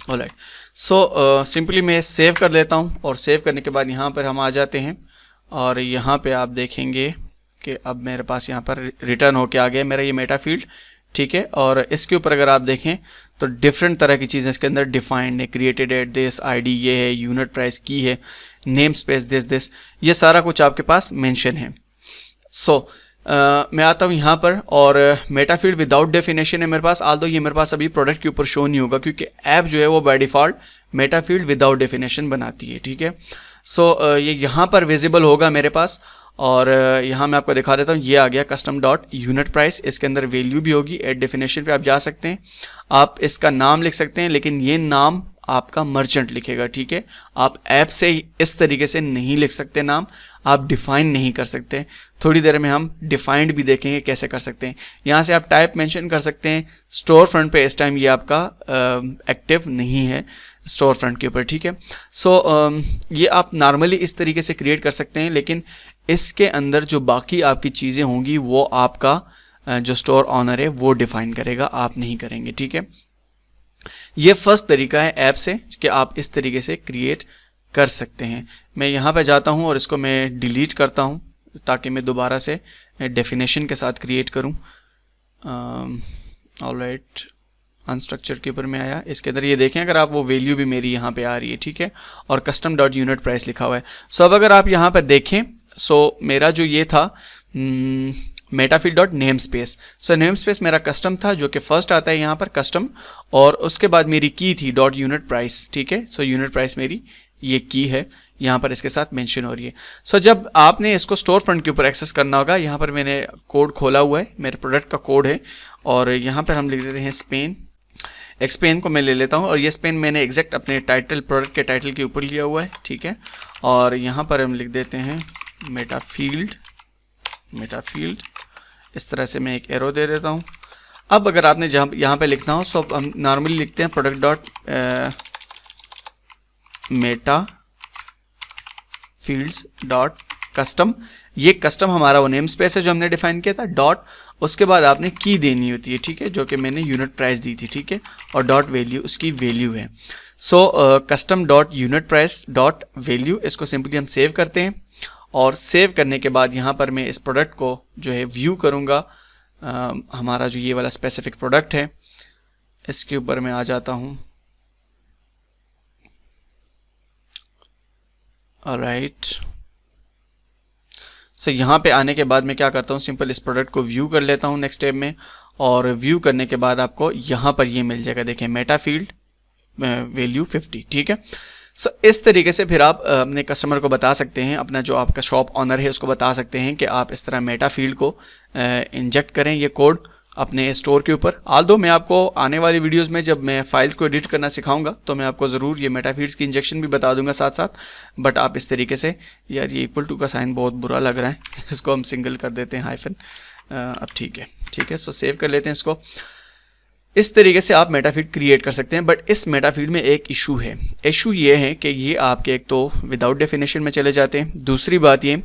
ऑलराइट, सो सिंपली मैं सेव कर लेता हूँ और सेव करने के बाद यहाँ पर हम आ जाते हैं और यहाँ पे आप देखेंगे कि अब मेरे पास यहाँ पर रिटर्न होके आ गया मेरा ये मेटा फील्ड, ठीक है। और इसके ऊपर अगर आप देखें तो डिफरेंट तरह की चीज़ें इसके अंदर डिफाइंड है। क्रिएटेड एट दिस, आईडी ये है, यूनिट प्राइस की है, नेम स्पेस दिस, ये सारा कुछ आपके पास मेंशन है। सो मैं आता हूँ यहाँ पर और मेटा फील्ड विदाउट डेफिनेशन है मेरे पास। आल्दो ये मेरे पास अभी प्रोडक्ट के ऊपर शो नहीं होगा क्योंकि ऐप जो है वो by default Meta field without definition बनाती है, ठीक है। सो ये यहाँ पर विजिबल होगा मेरे पास और यहाँ मैं आपको दिखा देता हूँ। ये आ गया कस्टम डॉट यूनिट प्राइस, इसके अंदर वैल्यू भी होगी। एड डेफिनेशन पे आप जा सकते हैं, आप इसका नाम लिख सकते हैं, लेकिन ये नाम आपका मर्चेंट लिखेगा, ठीक है। आप ऐप से इस तरीके से नहीं लिख सकते, नाम आप डिफाइन नहीं कर सकते। थोड़ी देर में हम डिफाइंड भी देखेंगे कैसे कर सकते हैं। यहाँ से आप टाइप मेंशन कर सकते हैं। स्टोर फ्रंट पे इस टाइम ये आपका एक्टिव नहीं है स्टोर फ्रंट के ऊपर, ठीक है। सो ये आप नॉर्मली इस तरीके से क्रिएट कर सकते हैं, लेकिन इसके अंदर जो बाकी आपकी चीज़ें होंगी वो आपका जो स्टोर ऑनर है वो डिफाइन करेगा, आप नहीं करेंगे, ठीक है। ये फर्स्ट तरीका है ऐप से कि आप इस तरीके से क्रिएट कर सकते हैं। मैं यहाँ पे जाता हूँ और इसको मैं डिलीट करता हूँ ताकि मैं दोबारा से डेफिनेशन के साथ क्रिएट करूँ। ऑलराइट, अनस्ट्रक्चर के ऊपर में आया। इसके अंदर ये देखें अगर आप वो वैल्यू भी मेरी यहाँ पे आ रही है, ठीक है। और कस्टम डॉट यूनिट प्राइस लिखा हुआ है। सो अब अगर आप यहाँ पर देखें, सो मेरा जो ये था Meta field dot name space, so name space मेरा कस्टम था जो कि फर्स्ट आता है यहाँ पर कस्टम, और उसके बाद मेरी की थी डॉट यूनिट प्राइस, ठीक है। सो यूनिट प्राइस मेरी ये की है यहाँ पर इसके साथ मेंशन हो रही है। सो जब आपने इसको स्टोर फ्रंट के ऊपर एक्सेस करना होगा, यहाँ पर मैंने कोड खोला हुआ है, मेरे प्रोडक्ट का कोड है, और यहाँ पर हम लिख देते हैं स्पेन। एक स्पेन को मैं ले लेता हूँ, और ये स्पेन मैंने एग्जैक्ट अपने टाइटल, प्रोडक्ट के टाइटल के ऊपर लिया हुआ है, ठीक है। और यहाँ पर हम लिख देते हैं मेटाफील्ड। इस तरह से मैं एक एरो दे देता हूँ। अब अगर आपने जहाँ यहाँ पे लिखना हो, सो हम नॉर्मली लिखते हैं product dot Meta fields dot custom. ये कस्टम हमारा वो नेम स्पेस है जो हमने डिफाइन किया था, डॉट, उसके बाद आपने की देनी होती है, ठीक है, जो कि मैंने यूनिट प्राइस दी थी, ठीक है, और डॉट वैल्यू उसकी वैल्यू है। So custom dot unit price dot value, इसको सिंपली हम सेव करते हैं, और सेव करने के बाद यहाँ पर मैं इस प्रोडक्ट को जो है व्यू करूँगा। हमारा जो ये वाला स्पेसिफिक प्रोडक्ट है, इसके ऊपर मैं आ जाता हूँ। ऑलराइट, सो यहाँ पे आने के बाद मैं क्या करता हूँ, सिंपल इस प्रोडक्ट को व्यू कर लेता हूँ नेक्स्ट टैब में, और व्यू करने के बाद आपको यहाँ पर ये मिल जाएगा, देखें मेटा फील्ड वैल्यू 50, ठीक है। सो इस तरीके से फिर आप अपने कस्टमर को बता सकते हैं, अपना जो आपका शॉप ऑनर है उसको बता सकते हैं कि आप इस तरह मेटा फील्ड को इंजेक्ट करें, ये कोड अपने स्टोर के ऊपर। आल्दो मैं आपको आने वाली वीडियोस में जब मैं फाइल्स को एडिट करना सिखाऊंगा तो मैं आपको ज़रूर ये मेटाफील्ड्स की इंजेक्शन भी बता दूंगा साथ साथ, बट आप इस तरीके से, यार ये इक्वल टू का साइन बहुत बुरा लग रहा है, इसको हम सिंगल कर देते हैं, हाइफन। अब ठीक है, सो सेव कर लेते हैं इसको। इस तरीके से आप मेटाफील्ड क्रिएट कर सकते हैं, बट इस मेटाफील्ड में एक इशू है। इशू ये है कि ये आपके एक तो विदाउट डेफिनेशन में चले जाते हैं, दूसरी बात ये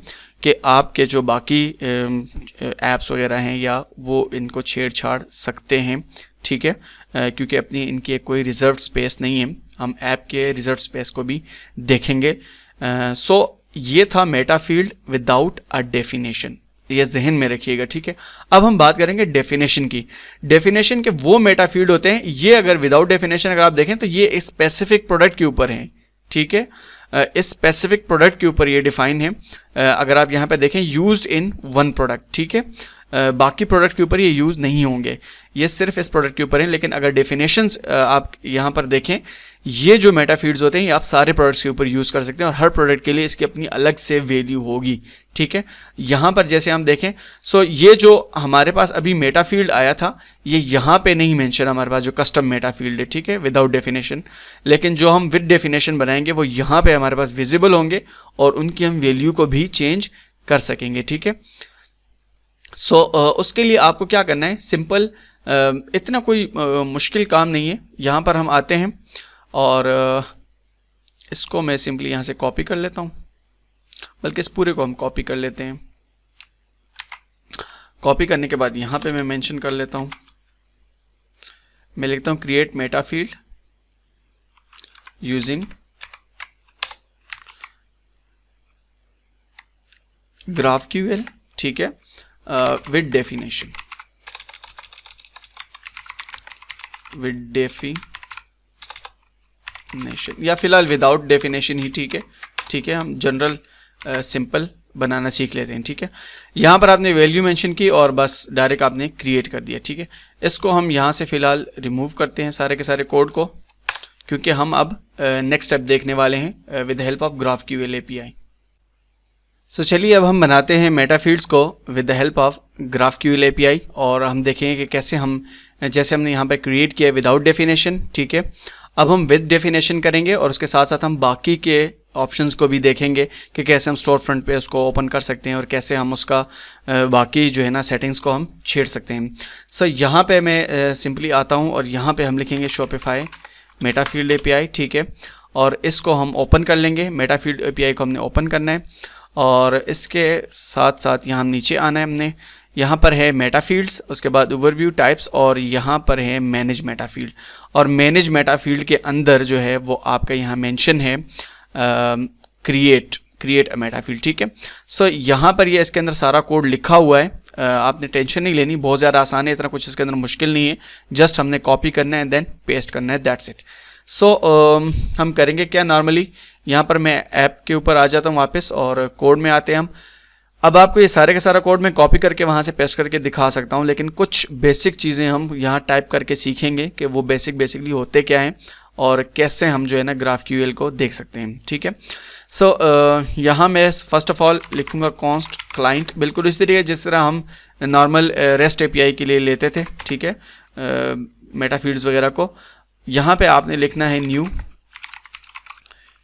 कि आपके जो बाकी ऐप्स वगैरह हैं या वो इनको छेड़छाड़ सकते हैं, ठीक है, क्योंकि अपनी इनकी कोई रिजर्व स्पेस नहीं है। हम ऐप के रिजर्व स्पेस को भी देखेंगे। सो ये था मेटाफील्ड विदाउट अ डेफिनेशन, ये जहन में रखिएगा, ठीक है। अब हम बात करेंगे डेफिनेशन की। डेफिनेशन के वो मेटाफील्ड होते हैं, ये अगर विदाउट डेफिनेशन अगर आप देखें तो ये एक स्पेसिफिक प्रोडक्ट के ऊपर है, ठीक है, इस स्पेसिफिक प्रोडक्ट के ऊपर ये डिफाइन है। अगर आप यहाँ पे देखें यूज्ड इन वन प्रोडक्ट, ठीक है, बाकी प्रोडक्ट के ऊपर ये यूज़ नहीं होंगे, ये सिर्फ इस प्रोडक्ट के ऊपर हैं। लेकिन अगर डेफिनेशंस आप यहाँ पर देखें, ये जो मेटाफील्ड्स होते हैं ये आप सारे प्रोडक्ट्स के ऊपर यूज़ कर सकते हैं, और हर प्रोडक्ट के लिए इसकी अपनी अलग से वैल्यू होगी, ठीक है। यहाँ पर जैसे हम देखें, सो ये जो हमारे पास अभी मेटाफील्ड आया था ये यहाँ पे नहीं मेंशन, हमारे पास जो कस्टम मेटाफील्ड है, ठीक है, विदाउट डेफिनेशन। लेकिन जो हम विद डेफिनेशन बनाएंगे वो यहाँ पे हमारे पास विजिबल होंगे, और उनकी हम वैल्यू को भी चेंज कर सकेंगे, ठीक है। सो उसके लिए आपको क्या करना है, सिंपल, इतना कोई मुश्किल काम नहीं है। यहाँ पर हम आते हैं और इसको मैं सिंपली यहाँ से कॉपी कर लेता हूँ, बल्कि इस पूरे को हम कॉपी कर लेते हैं। कॉपी करने के बाद यहाँ पे मैं मेंशन कर लेता हूँ, मैं लिखता हूँ create Meta field using GraphQL, ठीक है, विद डेफिनेशन, या फिलहाल विदाउट डेफिनेशन ही ठीक है, ठीक है। हम जनरल सिंपल बनाना सीख लेते हैं, ठीक है। यहाँ पर आपने वैल्यू मेंशन की और बस डायरेक्ट आपने क्रिएट कर दिया, ठीक है। इसको हम यहाँ से फिलहाल रिमूव करते हैं सारे के सारे कोड को, क्योंकि हम अब नेक्स्ट स्टेप देखने वाले हैं with help of GraphQL API। सो चलिए अब हम बनाते हैं मेटाफील्ड्स को with the help of GraphQL API, और हम देखेंगे कि कैसे हम, जैसे हमने यहाँ पर क्रिएट किया विदाउट डेफिनेशन, ठीक है, अब हम विद डेफिनेशन करेंगे, और उसके साथ साथ हम बाकी के ऑप्शंस को भी देखेंगे कि कैसे हम स्टोर फ्रंट पे उसको ओपन कर सकते हैं, और कैसे हम उसका बाकी जो है ना सेटिंग्स को हम छेड़ सकते हैं। सो यहाँ पे मैं सिंपली आता हूँ और यहाँ पे हम लिखेंगे शॉपिफाई मेटाफील्ड API, ठीक है, और इसको हम ओपन कर लेंगे। मेटाफील्ड API को हमने ओपन करना है, और इसके साथ साथ यहाँ नीचे आना है हमने, यहाँ पर है मेटाफील्ड्स, उसके बाद ओवरव्यू टाइप्स, और यहाँ पर है मैनेज मेटाफील्ड। और मैनेज मेटाफील्ड के अंदर जो है वो आपका यहाँ मेंशन है क्रिएट अ मेटाफील्ड, ठीक है। सो यहाँ पर ये इसके अंदर सारा कोड लिखा हुआ है, आपने टेंशन नहीं लेनी, बहुत ज़्यादा आसान है, इतना कुछ इसके अंदर मुश्किल नहीं है, जस्ट हमने कॉपी करना है देन पेस्ट करना है, दैट्स इट। सो हम करेंगे क्या, नॉर्मली यहाँ पर मैं ऐप के ऊपर आ जाता हूँ वापस, और कोड में आते हैं हम। अब आपको ये सारे का सारा कोड मैं कॉपी करके वहाँ से पेस्ट करके दिखा सकता हूँ, लेकिन कुछ बेसिक चीज़ें हम यहाँ टाइप करके सीखेंगे कि वो बेसिकली होते क्या हैं, और कैसे हम जो है ना GraphQL को देख सकते हैं, ठीक है। सो यहाँ मैं फर्स्ट ऑफ ऑल लिखूँगा कॉन्स्ट क्लाइंट, बिल्कुल इसी तरीके जिस तरह हम नॉर्मल REST API के लिए लेते थे, ठीक है, मेटा फील्ड्स वगैरह को। यहाँ पे आपने लिखना है न्यू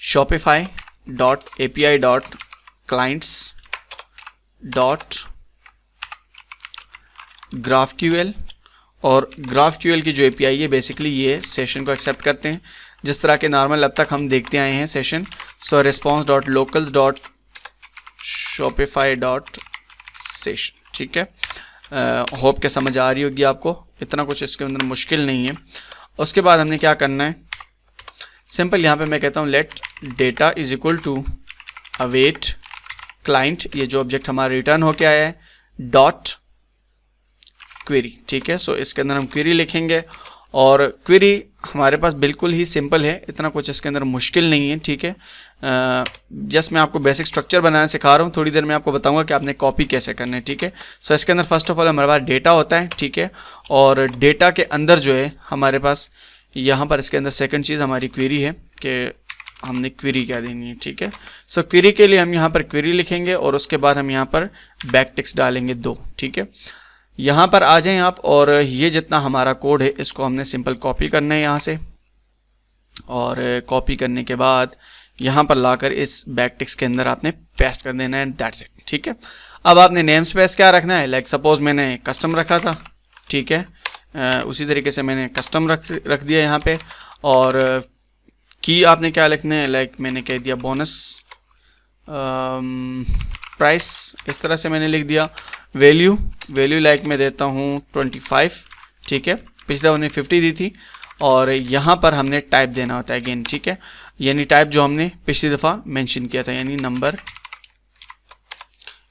shopify.api.clients.GraphQL, और GraphQL की जो API है बेसिकली ये सेशन को एक्सेप्ट करते हैं जिस तरह के नॉर्मल अब तक हम देखते आए हैं सेशन। सो response.locals.shopify.session, ठीक है। होप के समझ आ रही होगी आपको, इतना कुछ इसके अंदर मुश्किल नहीं है। उसके बाद हमने क्या करना है, सिंपल यहाँ पे मैं कहता हूँ let data is equal to await client, ये जो ऑब्जेक्ट हमारा रिटर्न होके आया है, डॉट क्वेरी, ठीक है। सो इसके अंदर हम क्वेरी लिखेंगे और क्वेरी हमारे पास बिल्कुल ही सिंपल है, इतना कुछ इसके अंदर मुश्किल नहीं है, ठीक है। जस्ट मैं आपको बेसिक स्ट्रक्चर बनाना सिखा रहा हूँ, थोड़ी देर में आपको बताऊंगा कि आपने कॉपी कैसे करना है, ठीक है। सो इसके अंदर फर्स्ट ऑफ ऑल हमारे पास डेटा होता है, ठीक है, और डेटा के अंदर जो है हमारे पास यहाँ पर इसके अंदर सेकंड चीज़ हमारी क्वेरी है कि हमने क्वेरी क्या देनी है, ठीक है। सो क्वेरी के लिए हम यहाँ पर क्वेरी लिखेंगे और उसके बाद हम यहाँ पर बैक टिक्स डालेंगे 2, ठीक है। यहाँ पर आ जाएं आप, और ये जितना हमारा कोड है इसको हमने सिंपल कॉपी करना है यहाँ से, और कॉपी करने के बाद यहाँ पर लाकर इस बैक टिक्स के अंदर आपने पेस्ट कर देना है, दैट्स इट, ठीक है। अब आपने नेम स्पेस क्या रखना है, लाइक सपोज मैंने कस्टम रखा था, ठीक है, उसी तरीके से मैंने कस्टम रख दिया यहाँ पे, और की आपने क्या लिखना है, लाइक मैंने कह दिया बोनस प्राइस, इस तरह से मैंने लिख दिया। वैल्यू लाइक मैं देता हूँ 25, ठीक है, पिछले हमने 50 दी थी, और यहाँ पर हमने टाइप देना होता है अगेन, ठीक है, यानी टाइप जो हमने पिछली दफ़ा मेंशन किया था, यानी नंबर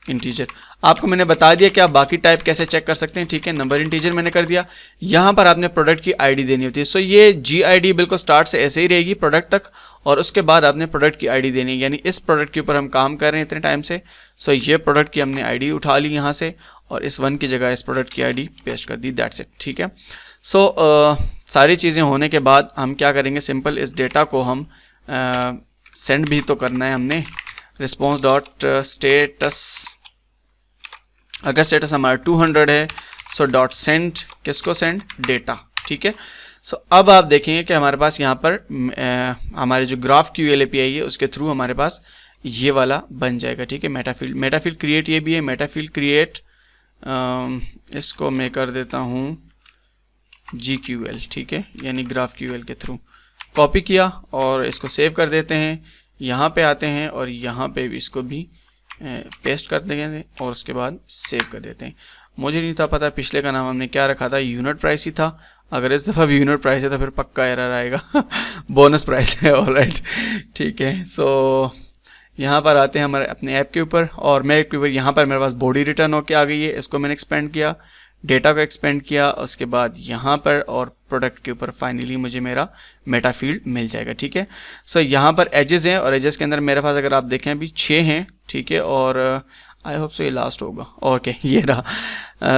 इंटीजर। आपको मैंने बता दिया कि आप बाकी टाइप कैसे चेक कर सकते हैं, ठीक है। नंबर इंटीजर मैंने कर दिया। यहाँ पर आपने प्रोडक्ट की आईडी देनी होती है। सो ये GID बिल्कुल स्टार्ट से ऐसे ही रहेगी प्रोडक्ट तक, और उसके बाद आपने प्रोडक्ट की आईडी देनी है, यानी इस प्रोडक्ट के ऊपर हम काम कर रहे हैं इतने टाइम से। सो ये प्रोडक्ट की हमने आईडी उठा ली यहाँ से, और इस 1 की जगह इस प्रोडक्ट की आईडी पेस्ट कर दी, दैट्स इट, ठीक है। सो सारी चीज़ें होने के बाद हम क्या करेंगे, सिंपल इस डेटा को हम सेंड भी तो करना है हमने, रिस्पॉन्स डॉट स्टेटस, अगर स्टेटस हमारा 200 है, सो डॉट सेंड, किसको सेंड, डेटा, ठीक है। सो अब आप देखेंगे कि हमारे पास यहाँ पर हमारे जो GraphQL API है उसके थ्रू हमारे पास ये वाला बन जाएगा, ठीक है। मेटाफील्ड क्रिएट ये भी है, मेटाफील्ड क्रिएट, इसको मैं कर देता हूँ GQL, ठीक है, यानी GraphQL के थ्रू कॉपी किया, और इसको सेव कर देते हैं। यहाँ पे आते हैं और यहाँ पे भी इसको भी पेस्ट कर देंगे और उसके बाद सेव कर देते हैं। मुझे नहीं था पता पिछले का नाम हमने क्या रखा था, यूनिट प्राइस ही था। अगर इस दफ़ा भी यूनिट प्राइस है तो फिर पक्का एरर आएगा बोनस प्राइस है, ऑलराइट, ठीक है। सो यहाँ पर आते हैं हमारे अपने ऐप के ऊपर, और मैं के ऊपर यहाँ पर मेरे पास बॉडी रिटर्न होके आ गई है, इसको मैंने एक्सपेंड किया, डेटा को एक्सपेंड किया, उसके बाद यहाँ पर और प्रोडक्ट के ऊपर फाइनली मुझे मेरा मेटा फील्ड मिल जाएगा, ठीक है। सो यहाँ पर एजेस हैं, और एजेस के अंदर मेरे पास अगर आप देखें अभी 6 हैं, ठीक है, और आई होप सो ये लास्ट होगा, ओके ये रहा।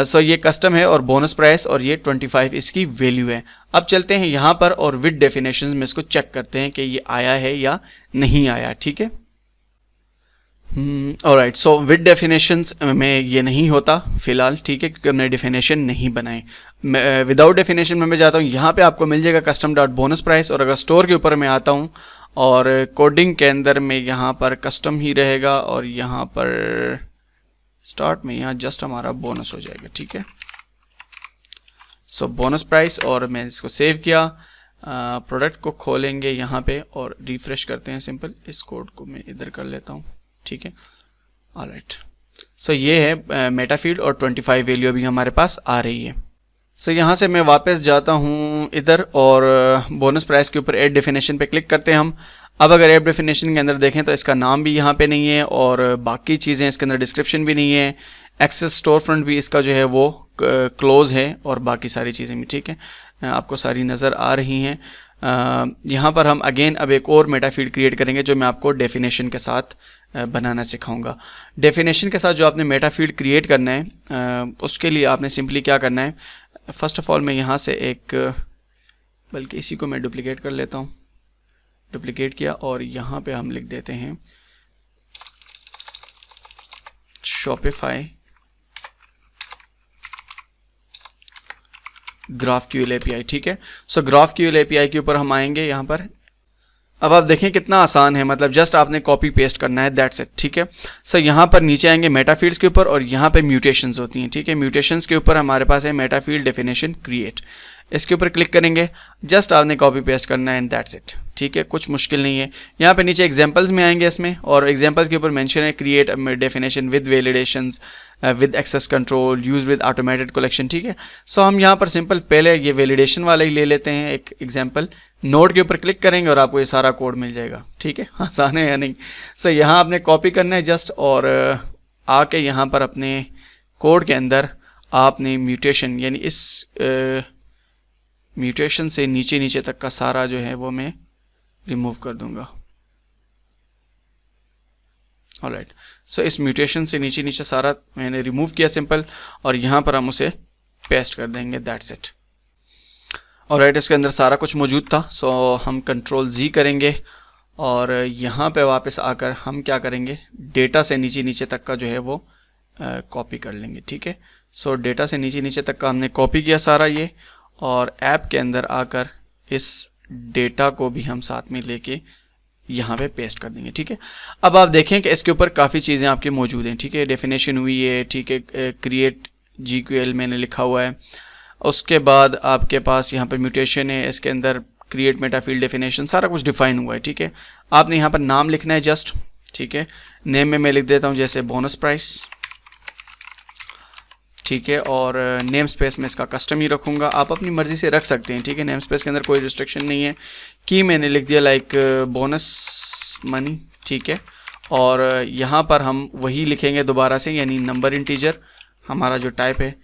सो ये कस्टम है और बोनस प्राइस, और ये 25 इसकी वैल्यू है। अब चलते हैं यहाँ पर और विद डेफिनेशंस में इसको चेक करते हैं कि ये आया है या नहीं आया, ठीक है। ऑलराइट, सो विद डेफिनेशंस में ये नहीं होता फिलहाल, ठीक है, क्योंकि हमने डेफिनेशन नहीं बनाए। विदाउट डेफिनेशन में मैं जाता हूँ, यहाँ पे आपको मिल जाएगा कस्टम डॉट बोनस प्राइस, और अगर स्टोर के ऊपर मैं आता हूँ और कोडिंग के अंदर में यहाँ पर कस्टम ही रहेगा, और यहाँ पर स्टार्ट में यहाँ जस्ट हमारा बोनस हो जाएगा, ठीक है। सो बोनस प्राइस, और मैं इसको सेव किया, प्रोडक्ट को खोलेंगे यहाँ पे और रिफ्रेश करते हैं सिंपल। इस कोड को मैं इधर कर लेता हूँ, ठीक है, ऑलराइट। सो ये है मेटा फील्ड, और 25 वैल्यू अभी हमारे पास आ रही है। सो यहाँ से मैं वापस जाता हूँ इधर, और बोनस प्राइस के ऊपर ऐड डेफिनेशन पे क्लिक करते हैं हम। अब अगर ऐड डेफिनेशन के अंदर देखें तो इसका नाम भी यहाँ पे नहीं है, और बाकी चीज़ें इसके अंदर डिस्क्रिप्शन भी नहीं है, एक्सेस स्टोर फ्रंट भी इसका जो है वो क्लोज है, और बाकी सारी चीज़ें भी, ठीक है, आपको सारी नज़र आ रही हैं। यहाँ पर हम अगेन अब एक और मेटा फील्ड क्रिएट करेंगे जो मैं आपको डेफिनेशन के साथ बनाना सिखाऊंगा। डेफिनेशन के साथ जो आपने मेटा फील्ड क्रिएट करना है, उसके लिए आपने सिंपली क्या करना है, फर्स्ट ऑफ ऑल मैं यहाँ से एक बल्कि इसी को मैं डुप्लिकेट कर लेता हूँ। डुप्लिकेट किया और यहाँ पे हम लिख देते हैं Shopify GraphQL API, ठीक है। सो GraphQL API के ऊपर हम आएंगे यहाँ पर। अब आप देखें कितना आसान है, मतलब जस्ट आपने कॉपी पेस्ट करना है, दैट्स इट, ठीक है। सो यहाँ पर नीचे आएंगे मेटा फील्ड्स के ऊपर और यहाँ पे म्यूटेशंस होती हैं, ठीक है। म्यूटेशंस के ऊपर हमारे पास है मेटा फील्ड डेफिनेशन क्रिएट, इसके ऊपर क्लिक करेंगे, जस्ट आपने कॉपी पेस्ट करना है एंड दैट्स इट, ठीक है। कुछ मुश्किल नहीं है। यहाँ पे नीचे एग्जांपल्स में आएंगे इसमें, और एग्जांपल्स के ऊपर मेंशन है create definition with validations with access control use with automated collection, ठीक है। सो हम यहाँ पर सिंपल पहले ये वैलिडेशन वाला ही ले लेते हैं एक एग्जांपल। नोड के ऊपर क्लिक करेंगे और आपको ये सारा कोड मिल जाएगा, ठीक है। आसान है या नहीं। सो यहाँ आपने कॉपी करना है जस्ट, और आके यहाँ पर अपने कोड के अंदर आपने म्यूटेशन, यानी इस म्यूटेशन से नीचे नीचे तक का सारा जो है वो मैं रिमूव कर दूंगा। ऑलराइट, सो इस म्यूटेशन से नीचे नीचे सारा मैंने रिमूव किया सिंपल, और यहाँ पर हम उसे पेस्ट कर देंगे, दैट्स इट। ऑलराइट, इसके अंदर सारा कुछ मौजूद था। सो हम Ctrl+Z करेंगे और यहाँ पे वापस आकर हम क्या करेंगे, डेटा से नीचे नीचे तक का जो है वो कॉपी कर लेंगे, ठीक है। सो डेटा से नीचे नीचे तक का हमने कॉपी किया सारा ये, और ऐप के अंदर आकर इस डेटा को भी हम साथ में लेके यहाँ पे पेस्ट कर देंगे, ठीक है। अब आप देखें कि इसके ऊपर काफ़ी चीज़ें आपके मौजूद हैं, ठीक है। डेफिनेशन हुई है, ठीक है। क्रिएट GQL मैंने लिखा हुआ है। उसके बाद आपके पास यहाँ पर म्यूटेशन है, इसके अंदर क्रिएट मेटा फील्ड डेफिनेशन, सारा कुछ डिफाइन हुआ है, ठीक है। आपने यहाँ पर नाम लिखना है जस्ट, ठीक है। नेम में मैं लिख देता हूँ जैसे बोनस प्राइस, ठीक है। और नेम स्पेस में इसका कस्टम ही रखूँगा, आप अपनी मर्ज़ी से रख सकते हैं, ठीक है। नेम स्पेस के अंदर कोई रिस्ट्रिक्शन नहीं है। की मैंने लिख दिया लाइक बोनस मनी, ठीक है। और यहाँ पर हम वही लिखेंगे दोबारा से, यानी नंबर इंटीजर हमारा जो टाइप है।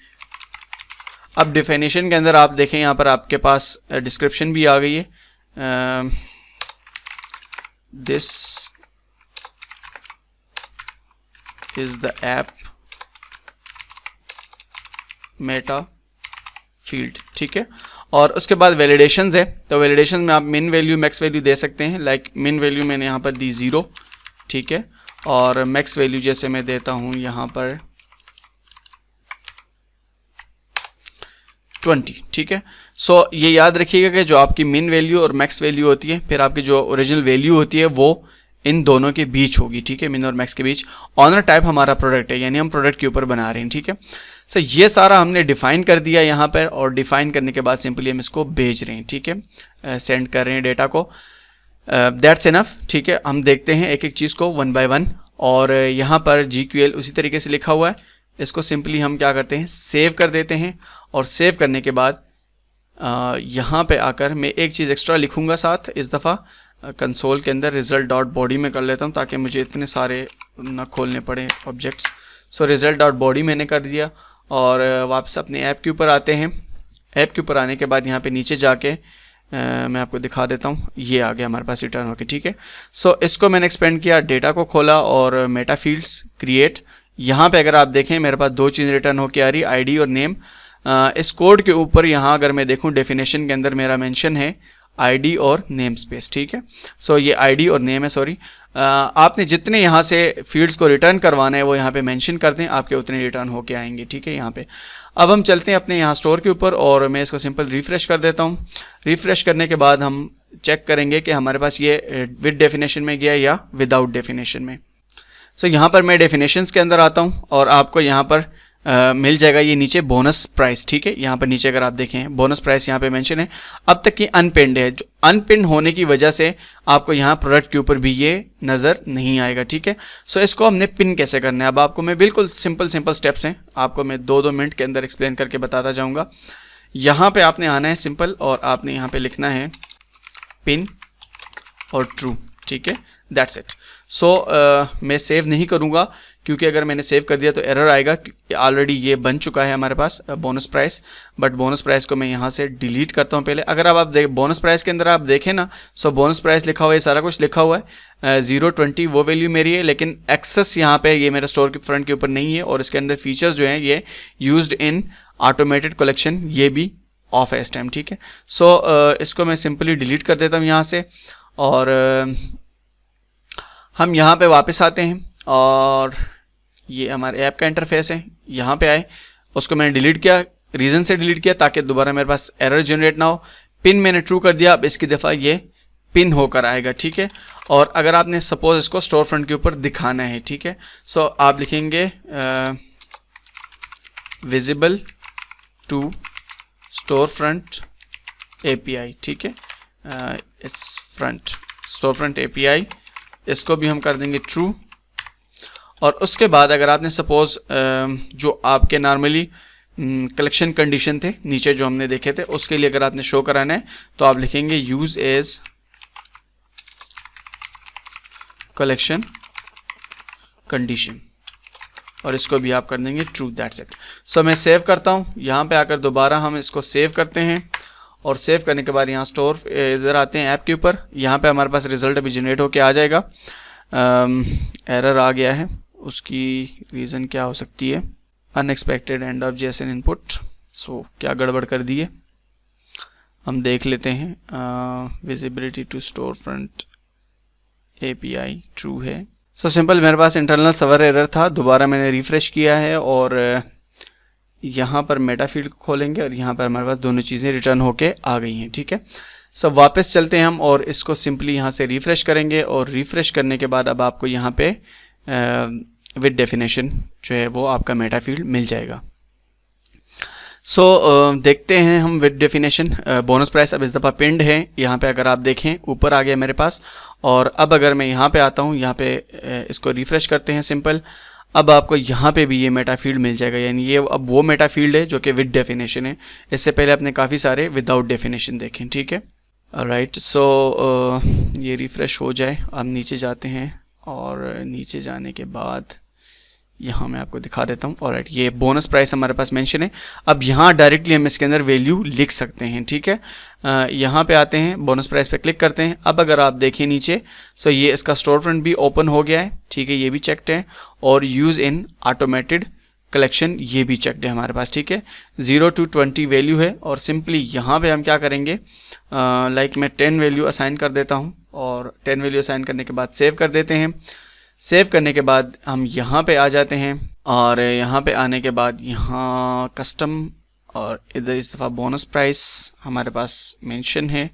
अब डेफिनेशन के अंदर आप देखें यहाँ पर आपके पास डिस्क्रिप्शन भी आ गई है। This is the app Meta field, ठीक है। और उसके बाद वैलिडेशंस है, तो वैलिडेशन में आप मिन वैल्यू मैक्स वैल्यू दे सकते हैं। लाइक मिन वैल्यू मैंने यहाँ पर दी 0, ठीक है। और मैक्स वैल्यू जैसे मैं देता हूँ यहाँ पर 20, ठीक है। सो ये याद रखिएगा कि जो आपकी मिन वैल्यू और मैक्स वैल्यू होती है, फिर आपकी जो ओरिजिनल वैल्यू होती है वो इन दोनों के बीच होगी, ठीक है। मिन और मैक्स के बीच। ऑनर टाइप हमारा प्रोडक्ट है, यानी हम प्रोडक्ट के ऊपर बना रहे हैं, ठीक है। सो ये सारा हमने डिफाइन कर दिया यहाँ पर, और डिफाइन करने के बाद सिंपली हम इसको भेज रहे हैं, ठीक है। सेंड कर रहे हैं डेटा को, दैट्स इनफ, ठीक है। हम देखते हैं एक एक चीज़ को 1 by 1, और यहाँ पर GQL उसी तरीके से लिखा हुआ है। इसको सिंपली हम क्या करते हैं, सेव कर देते हैं, और सेव करने के बाद यहाँ पे आकर मैं एक चीज़ एक्स्ट्रा लिखूँगा साथ, इस दफ़ा कंसोल के अंदर result.body में कर लेता हूँ, ताकि मुझे इतने सारे ना खोलने पड़े ऑब्जेक्ट्स। सो result.body मैंने कर दिया, और वापस अपने ऐप के ऊपर आते हैं। ऐप के ऊपर आने के बाद यहाँ पे नीचे जाके मैं आपको दिखा देता हूँ, ये आ गया हमारे पास रिटर्न होके, ठीक है। सो इसको मैंने एक्सपेंड किया, डेटा को खोला, और मेटा फील्ड्स क्रिएट। यहाँ पे अगर आप देखें मेरे पास दो चीज़ रिटर्न होके आ रही, आईडी और नेम। इस कोड के ऊपर यहाँ अगर मैं देखूँ डेफिनेशन के अंदर मेरा मेंशन है आईडी और नेम स्पेस, ठीक है। सो ये आईडी और नेम है, सॉरी। आपने जितने यहाँ से फील्ड्स को रिटर्न करवाना है वो यहाँ पे मेंशन कर दें, आपके उतने रिटर्न होके आएंगे, ठीक है। यहाँ पे अब हम चलते हैं अपने यहाँ स्टोर के ऊपर, और मैं इसको सिंपल रिफ़्रेश कर देता हूँ। रिफ़्रेश करने के बाद हम चेक करेंगे कि हमारे पास ये विद डेफिनेशन में गया या विदाउट डेफिनेशन में। सो यहाँ पर मैं डेफिनेशंस के अंदर आता हूँ, और आपको यहाँ पर मिल जाएगा ये नीचे बोनस प्राइस, ठीक है। यहाँ पर नीचे अगर आप देखें बोनस प्राइस यहाँ पे मेंशन है। अब तक की अनपिन्ड है, जो अनपिन्ड होने की वजह से आपको यहाँ प्रोडक्ट के ऊपर भी ये नज़र नहीं आएगा, ठीक है। सो इसको हमने पिन कैसे करना है, अब आपको मैं बिल्कुल सिंपल स्टेप्स हैं, आपको मैं 2-2 मिनट के अंदर एक्सप्लेन करके बताता जाऊँगा। यहाँ पर आपने आना है सिंपल, और आपने यहाँ पर लिखना है पिन और ट्रू, ठीक है, दैट्स इट। सो मैं सेव नहीं करूँगा, क्योंकि अगर मैंने सेव कर दिया तो एरर आएगा। ऑलरेडी ये बन चुका है हमारे पास bonus price, but bonus price को मैं यहाँ से डिलीट करता हूँ पहले। अगर अब आप बोनस प्राइस के अंदर आप देखें ना, सो बोनस प्राइस लिखा हुआ है, सारा कुछ लिखा हुआ है। 0.20 वो वैल्यू मेरी है, लेकिन एक्सेस यहाँ पे ये मेरा स्टोर के फ्रंट के ऊपर नहीं है, और इसके अंदर फीचर्स जो हैं ये यूज्ड इन ऑटोमेटेड कलेक्शन ये भी ऑफ है इस टाइम, ठीक है। सो इसको मैं सिंपली डिलीट कर देता हूँ यहाँ से, और हम यहाँ पे वापस आते हैं और ये हमारे ऐप का इंटरफेस है, यहाँ पे आए, उसको मैंने डिलीट किया, रीज़न से डिलीट किया ताकि दोबारा मेरे पास एरर जनरेट ना हो। पिन मैंने ट्रू कर दिया, अब इसकी दफ़ा ये पिन होकर आएगा, ठीक है। और अगर आपने सपोज इसको स्टोर फ्रंट के ऊपर दिखाना है, ठीक है, सो आप लिखेंगे visible to store front API, ठीक है, it's front store front API, इसको भी हम कर देंगे ट्रू। और उसके बाद अगर आपने सपोज जो आपके नॉर्मली कलेक्शन कंडीशन थे नीचे जो हमने देखे थे, उसके लिए अगर आपने शो कराना है तो आप लिखेंगे यूज एज कलेक्शन कंडीशन, और इसको भी आप कर देंगे ट्रू, दैट्स इट। सो मैं सेव करता हूँ, यहाँ पे आकर दोबारा हम इसको सेव करते हैं, और सेव करने के बाद यहाँ स्टोर इधर आते हैं ऐप के ऊपर, यहाँ पे हमारे पास रिजल्ट अभी जनरेट होके आ जाएगा। एरर आ गया है, उसकी रीज़न क्या हो सकती है, unexpected end of JSON input, so क्या गड़बड़ कर दी है हम देख लेते हैं। Visibility to store front API true है। सो सिंपल, मेरे पास इंटरनल सर्वर एरर था, दोबारा मैंने रिफ़्रेश किया है और यहाँ पर मेटा फील्ड को खोलेंगे और यहाँ पर हमारे पास दोनों चीज़ें रिटर्न होके आ गई हैं, ठीक है। सब वापस चलते हैं हम और इसको सिंपली यहाँ से रिफ़्रेश करेंगे, और रिफ़्रेश करने के बाद अब आपको यहाँ पे विद डेफिनेशन जो है वो आपका मेटा फील्ड मिल जाएगा। सो देखते हैं हम विद डेफिनेशन। बोनस प्राइस अब इस दफ़ा पिंड है, यहाँ पे अगर आप देखें ऊपर आ गया मेरे पास। और अब अगर मैं यहाँ पे आता हूँ, यहाँ पे इसको रिफ़्रेश करते हैं सिंपल, अब आपको यहाँ पे भी ये मेटा फील्ड मिल जाएगा, यानी ये अब वो मेटा फील्ड है जो कि विद डेफिनेशन है। इससे पहले आपने काफ़ी सारे विदाउट डेफिनेशन देखें, ठीक है। राइट, सो ये रिफ़्रेश हो जाए, अब नीचे जाते हैं और नीचे जाने के बाद यहाँ मैं आपको दिखा देता हूँ। ऑलराइट, ये बोनस प्राइस हमारे पास मेंशन है। अब यहाँ डायरेक्टली हम इसके अंदर वैल्यू लिख सकते हैं, ठीक है। यहाँ पे आते हैं, बोनस प्राइस पे क्लिक करते हैं। अब अगर आप देखें नीचे, सो ये इसका स्टोर फ्रंट भी ओपन हो गया है, ठीक है, ये भी चेक्ड है, और यूज़ इन ऑटोमेटेड कलेक्शन ये भी चेक्ड है हमारे पास, ठीक है। 0 to 20 वैल्यू है, और सिंपली यहाँ पे हम क्या करेंगे, लाइक मैं 10 वैल्यू असाइन कर देता हूँ, और 10 वैल्यू असाइन करने के बाद सेव कर देते हैं। सेव करने के बाद हम यहाँ पे आ जाते हैं, और यहाँ पे आने के बाद यहाँ कस्टम, और इधर इस दफ़ा बोनस प्राइस हमारे पास मेंशन है।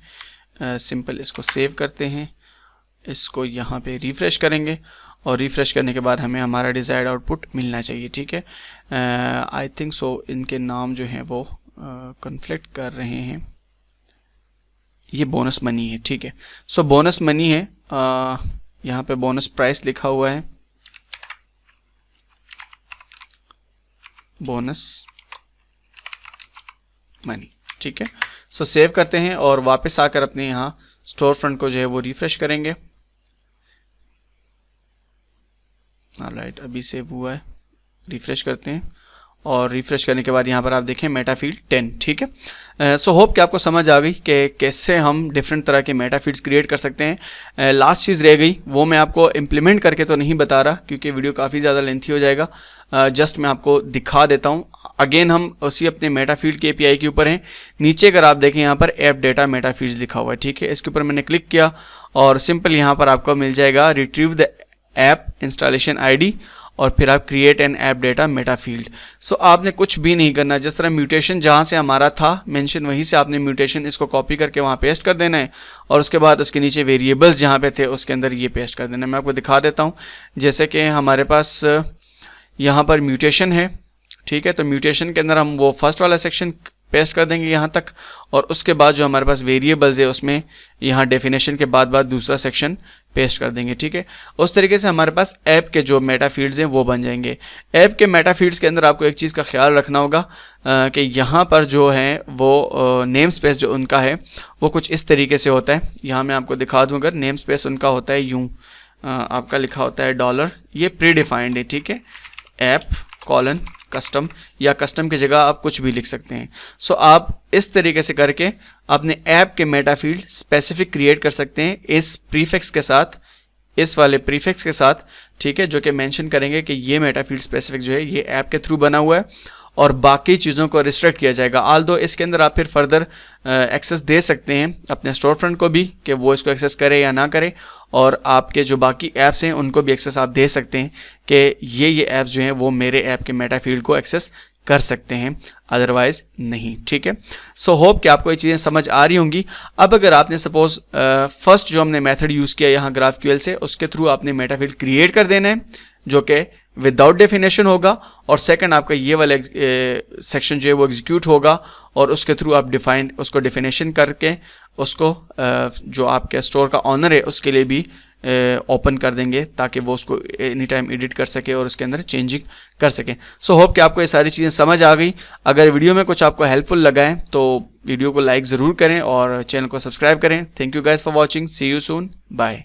सिंपल इसको सेव करते हैं, इसको यहाँ पे रिफ़्रेश करेंगे, और रिफ़्रेश करने के बाद हमें हमारा डिज़ायर्ड आउटपुट मिलना चाहिए, ठीक है। आई थिंक सो इनके नाम जो हैं वो कन्फ्लिक्ट कर रहे हैं। ये बोनस मनी है, ठीक है। सो बोनस मनी है, यहाँ पे बोनस प्राइस लिखा हुआ है, बोनस मनी, ठीक है। सो सेव करते हैं और वापस आकर अपने यहाँ स्टोर फ्रंट को जो है वो रिफ़्रेश करेंगे। ऑलराइट, अभी सेव हुआ है, रिफ़्रेश करते हैं, और रिफ़्रेश करने के बाद यहाँ पर आप देखें मेटा फील्ड 10, ठीक है। सो होप कि आपको समझ आ गई कि कैसे हम डिफरेंट तरह के मेटा फील्ड्स क्रिएट कर सकते हैं। लास्ट चीज़ रह गई, वो मैं आपको इम्प्लीमेंट करके तो नहीं बता रहा क्योंकि वीडियो काफ़ी ज़्यादा लेंथी हो जाएगा। जस्ट मैं आपको दिखा देता हूँ। अगेन हम उसी अपने मेटा फील्ड के API के ऊपर हैं। नीचे अगर आप देखें यहाँ पर ऐप डेटा मेटा फील्ड्स लिखा हुआ है, ठीक है। इसके ऊपर मैंने क्लिक किया और सिंपल यहाँ पर आपको मिल जाएगा retrieve the app installation ID, और फिर आप create an app data meta field. So आपने कुछ भी नहीं करना, जिस तरह म्यूटेशन जहाँ से हमारा था मेंशन, वहीं से आपने म्यूटेशन इसको कॉपी करके वहाँ पेस्ट कर देना है, और उसके बाद उसके नीचे वेरिएबल्स जहाँ पे थे उसके अंदर ये पेस्ट कर देना है। मैं आपको दिखा देता हूँ, जैसे कि हमारे पास यहाँ पर म्यूटेशन है, ठीक है। तो म्यूटेशन के अंदर हम वो फर्स्ट वाला सेक्शन पेस्ट कर देंगे यहाँ तक, और उसके बाद जो हमारे पास वेरिएबल्स है उसमें यहाँ डेफिनेशन के बाद दूसरा सेक्शन पेस्ट कर देंगे, ठीक है। उस तरीके से हमारे पास ऐप के जो मेटा फील्ड्स हैं वो बन जाएंगे। ऐप के मेटा फील्ड्स के अंदर आपको एक चीज़ का ख्याल रखना होगा कि यहाँ पर जो है वो नेम स्पेस जो उनका है वो कुछ इस तरीके से होता है। यहाँ मैं आपको दिखा दूँ, अगर नेम स्पेस उनका होता है यूँ, आपका लिखा होता है $, ये प्री डिफाइंड है, ठीक है। ऐप कॉलन कस्टम, या कस्टम की जगह आप कुछ भी लिख सकते हैं। सो आप इस तरीके से करके अपने ऐप के मेटा फील्ड स्पेसिफिक क्रिएट कर सकते हैं इस प्रीफिक्स के साथ, इस वाले प्रीफिक्स के साथ, ठीक है, जो कि मेंशन करेंगे कि ये मेटा फील्ड स्पेसिफिक जो है ये ऐप के थ्रू बना हुआ है। और बाकी चीज़ों को रिस्ट्रिक्ट किया जाएगा। आल्दो इसके अंदर आप फिर फर्दर एक्सेस दे सकते हैं अपने स्टोर फ्रंट को भी कि वो इसको एक्सेस करे या ना करे, और आपके जो बाकी ऐप्स हैं उनको भी एक्सेस आप दे सकते हैं कि ये ऐप्स जो हैं वो मेरे ऐप के मेटा फील्ड को एक्सेस कर सकते हैं, अदरवाइज नहीं। ठीक है, सो होप कि आपको ये चीज़ें समझ आ रही होंगी। अब अगर आपने सपोज फर्स्ट जो हमने मेथड यूज़ किया यहाँ GraphQL से, उसके थ्रू आपने मेटा फील्ड क्रिएट कर देना है जो कि विदाउट डेफिनेशन होगा, और सेकंड आपका ये वाला सेक्शन जो है वो एग्जीक्यूट होगा, और उसके थ्रू आप उसको डेफिनेशन करके उसको जो आपके स्टोर का ऑनर है उसके लिए भी ओपन कर देंगे ताकि वो उसको एनी टाइम एडिट कर सके और उसके अंदर चेंजिंग कर सकें। सो होप कि आपको ये सारी चीज़ें समझ आ गई। अगर वीडियो में कुछ आपको हेल्पफुल लगा है तो वीडियो को लाइक ज़रूर करें और चैनल को सब्सक्राइब करें। Thank you guys for watching, see you soon, bye.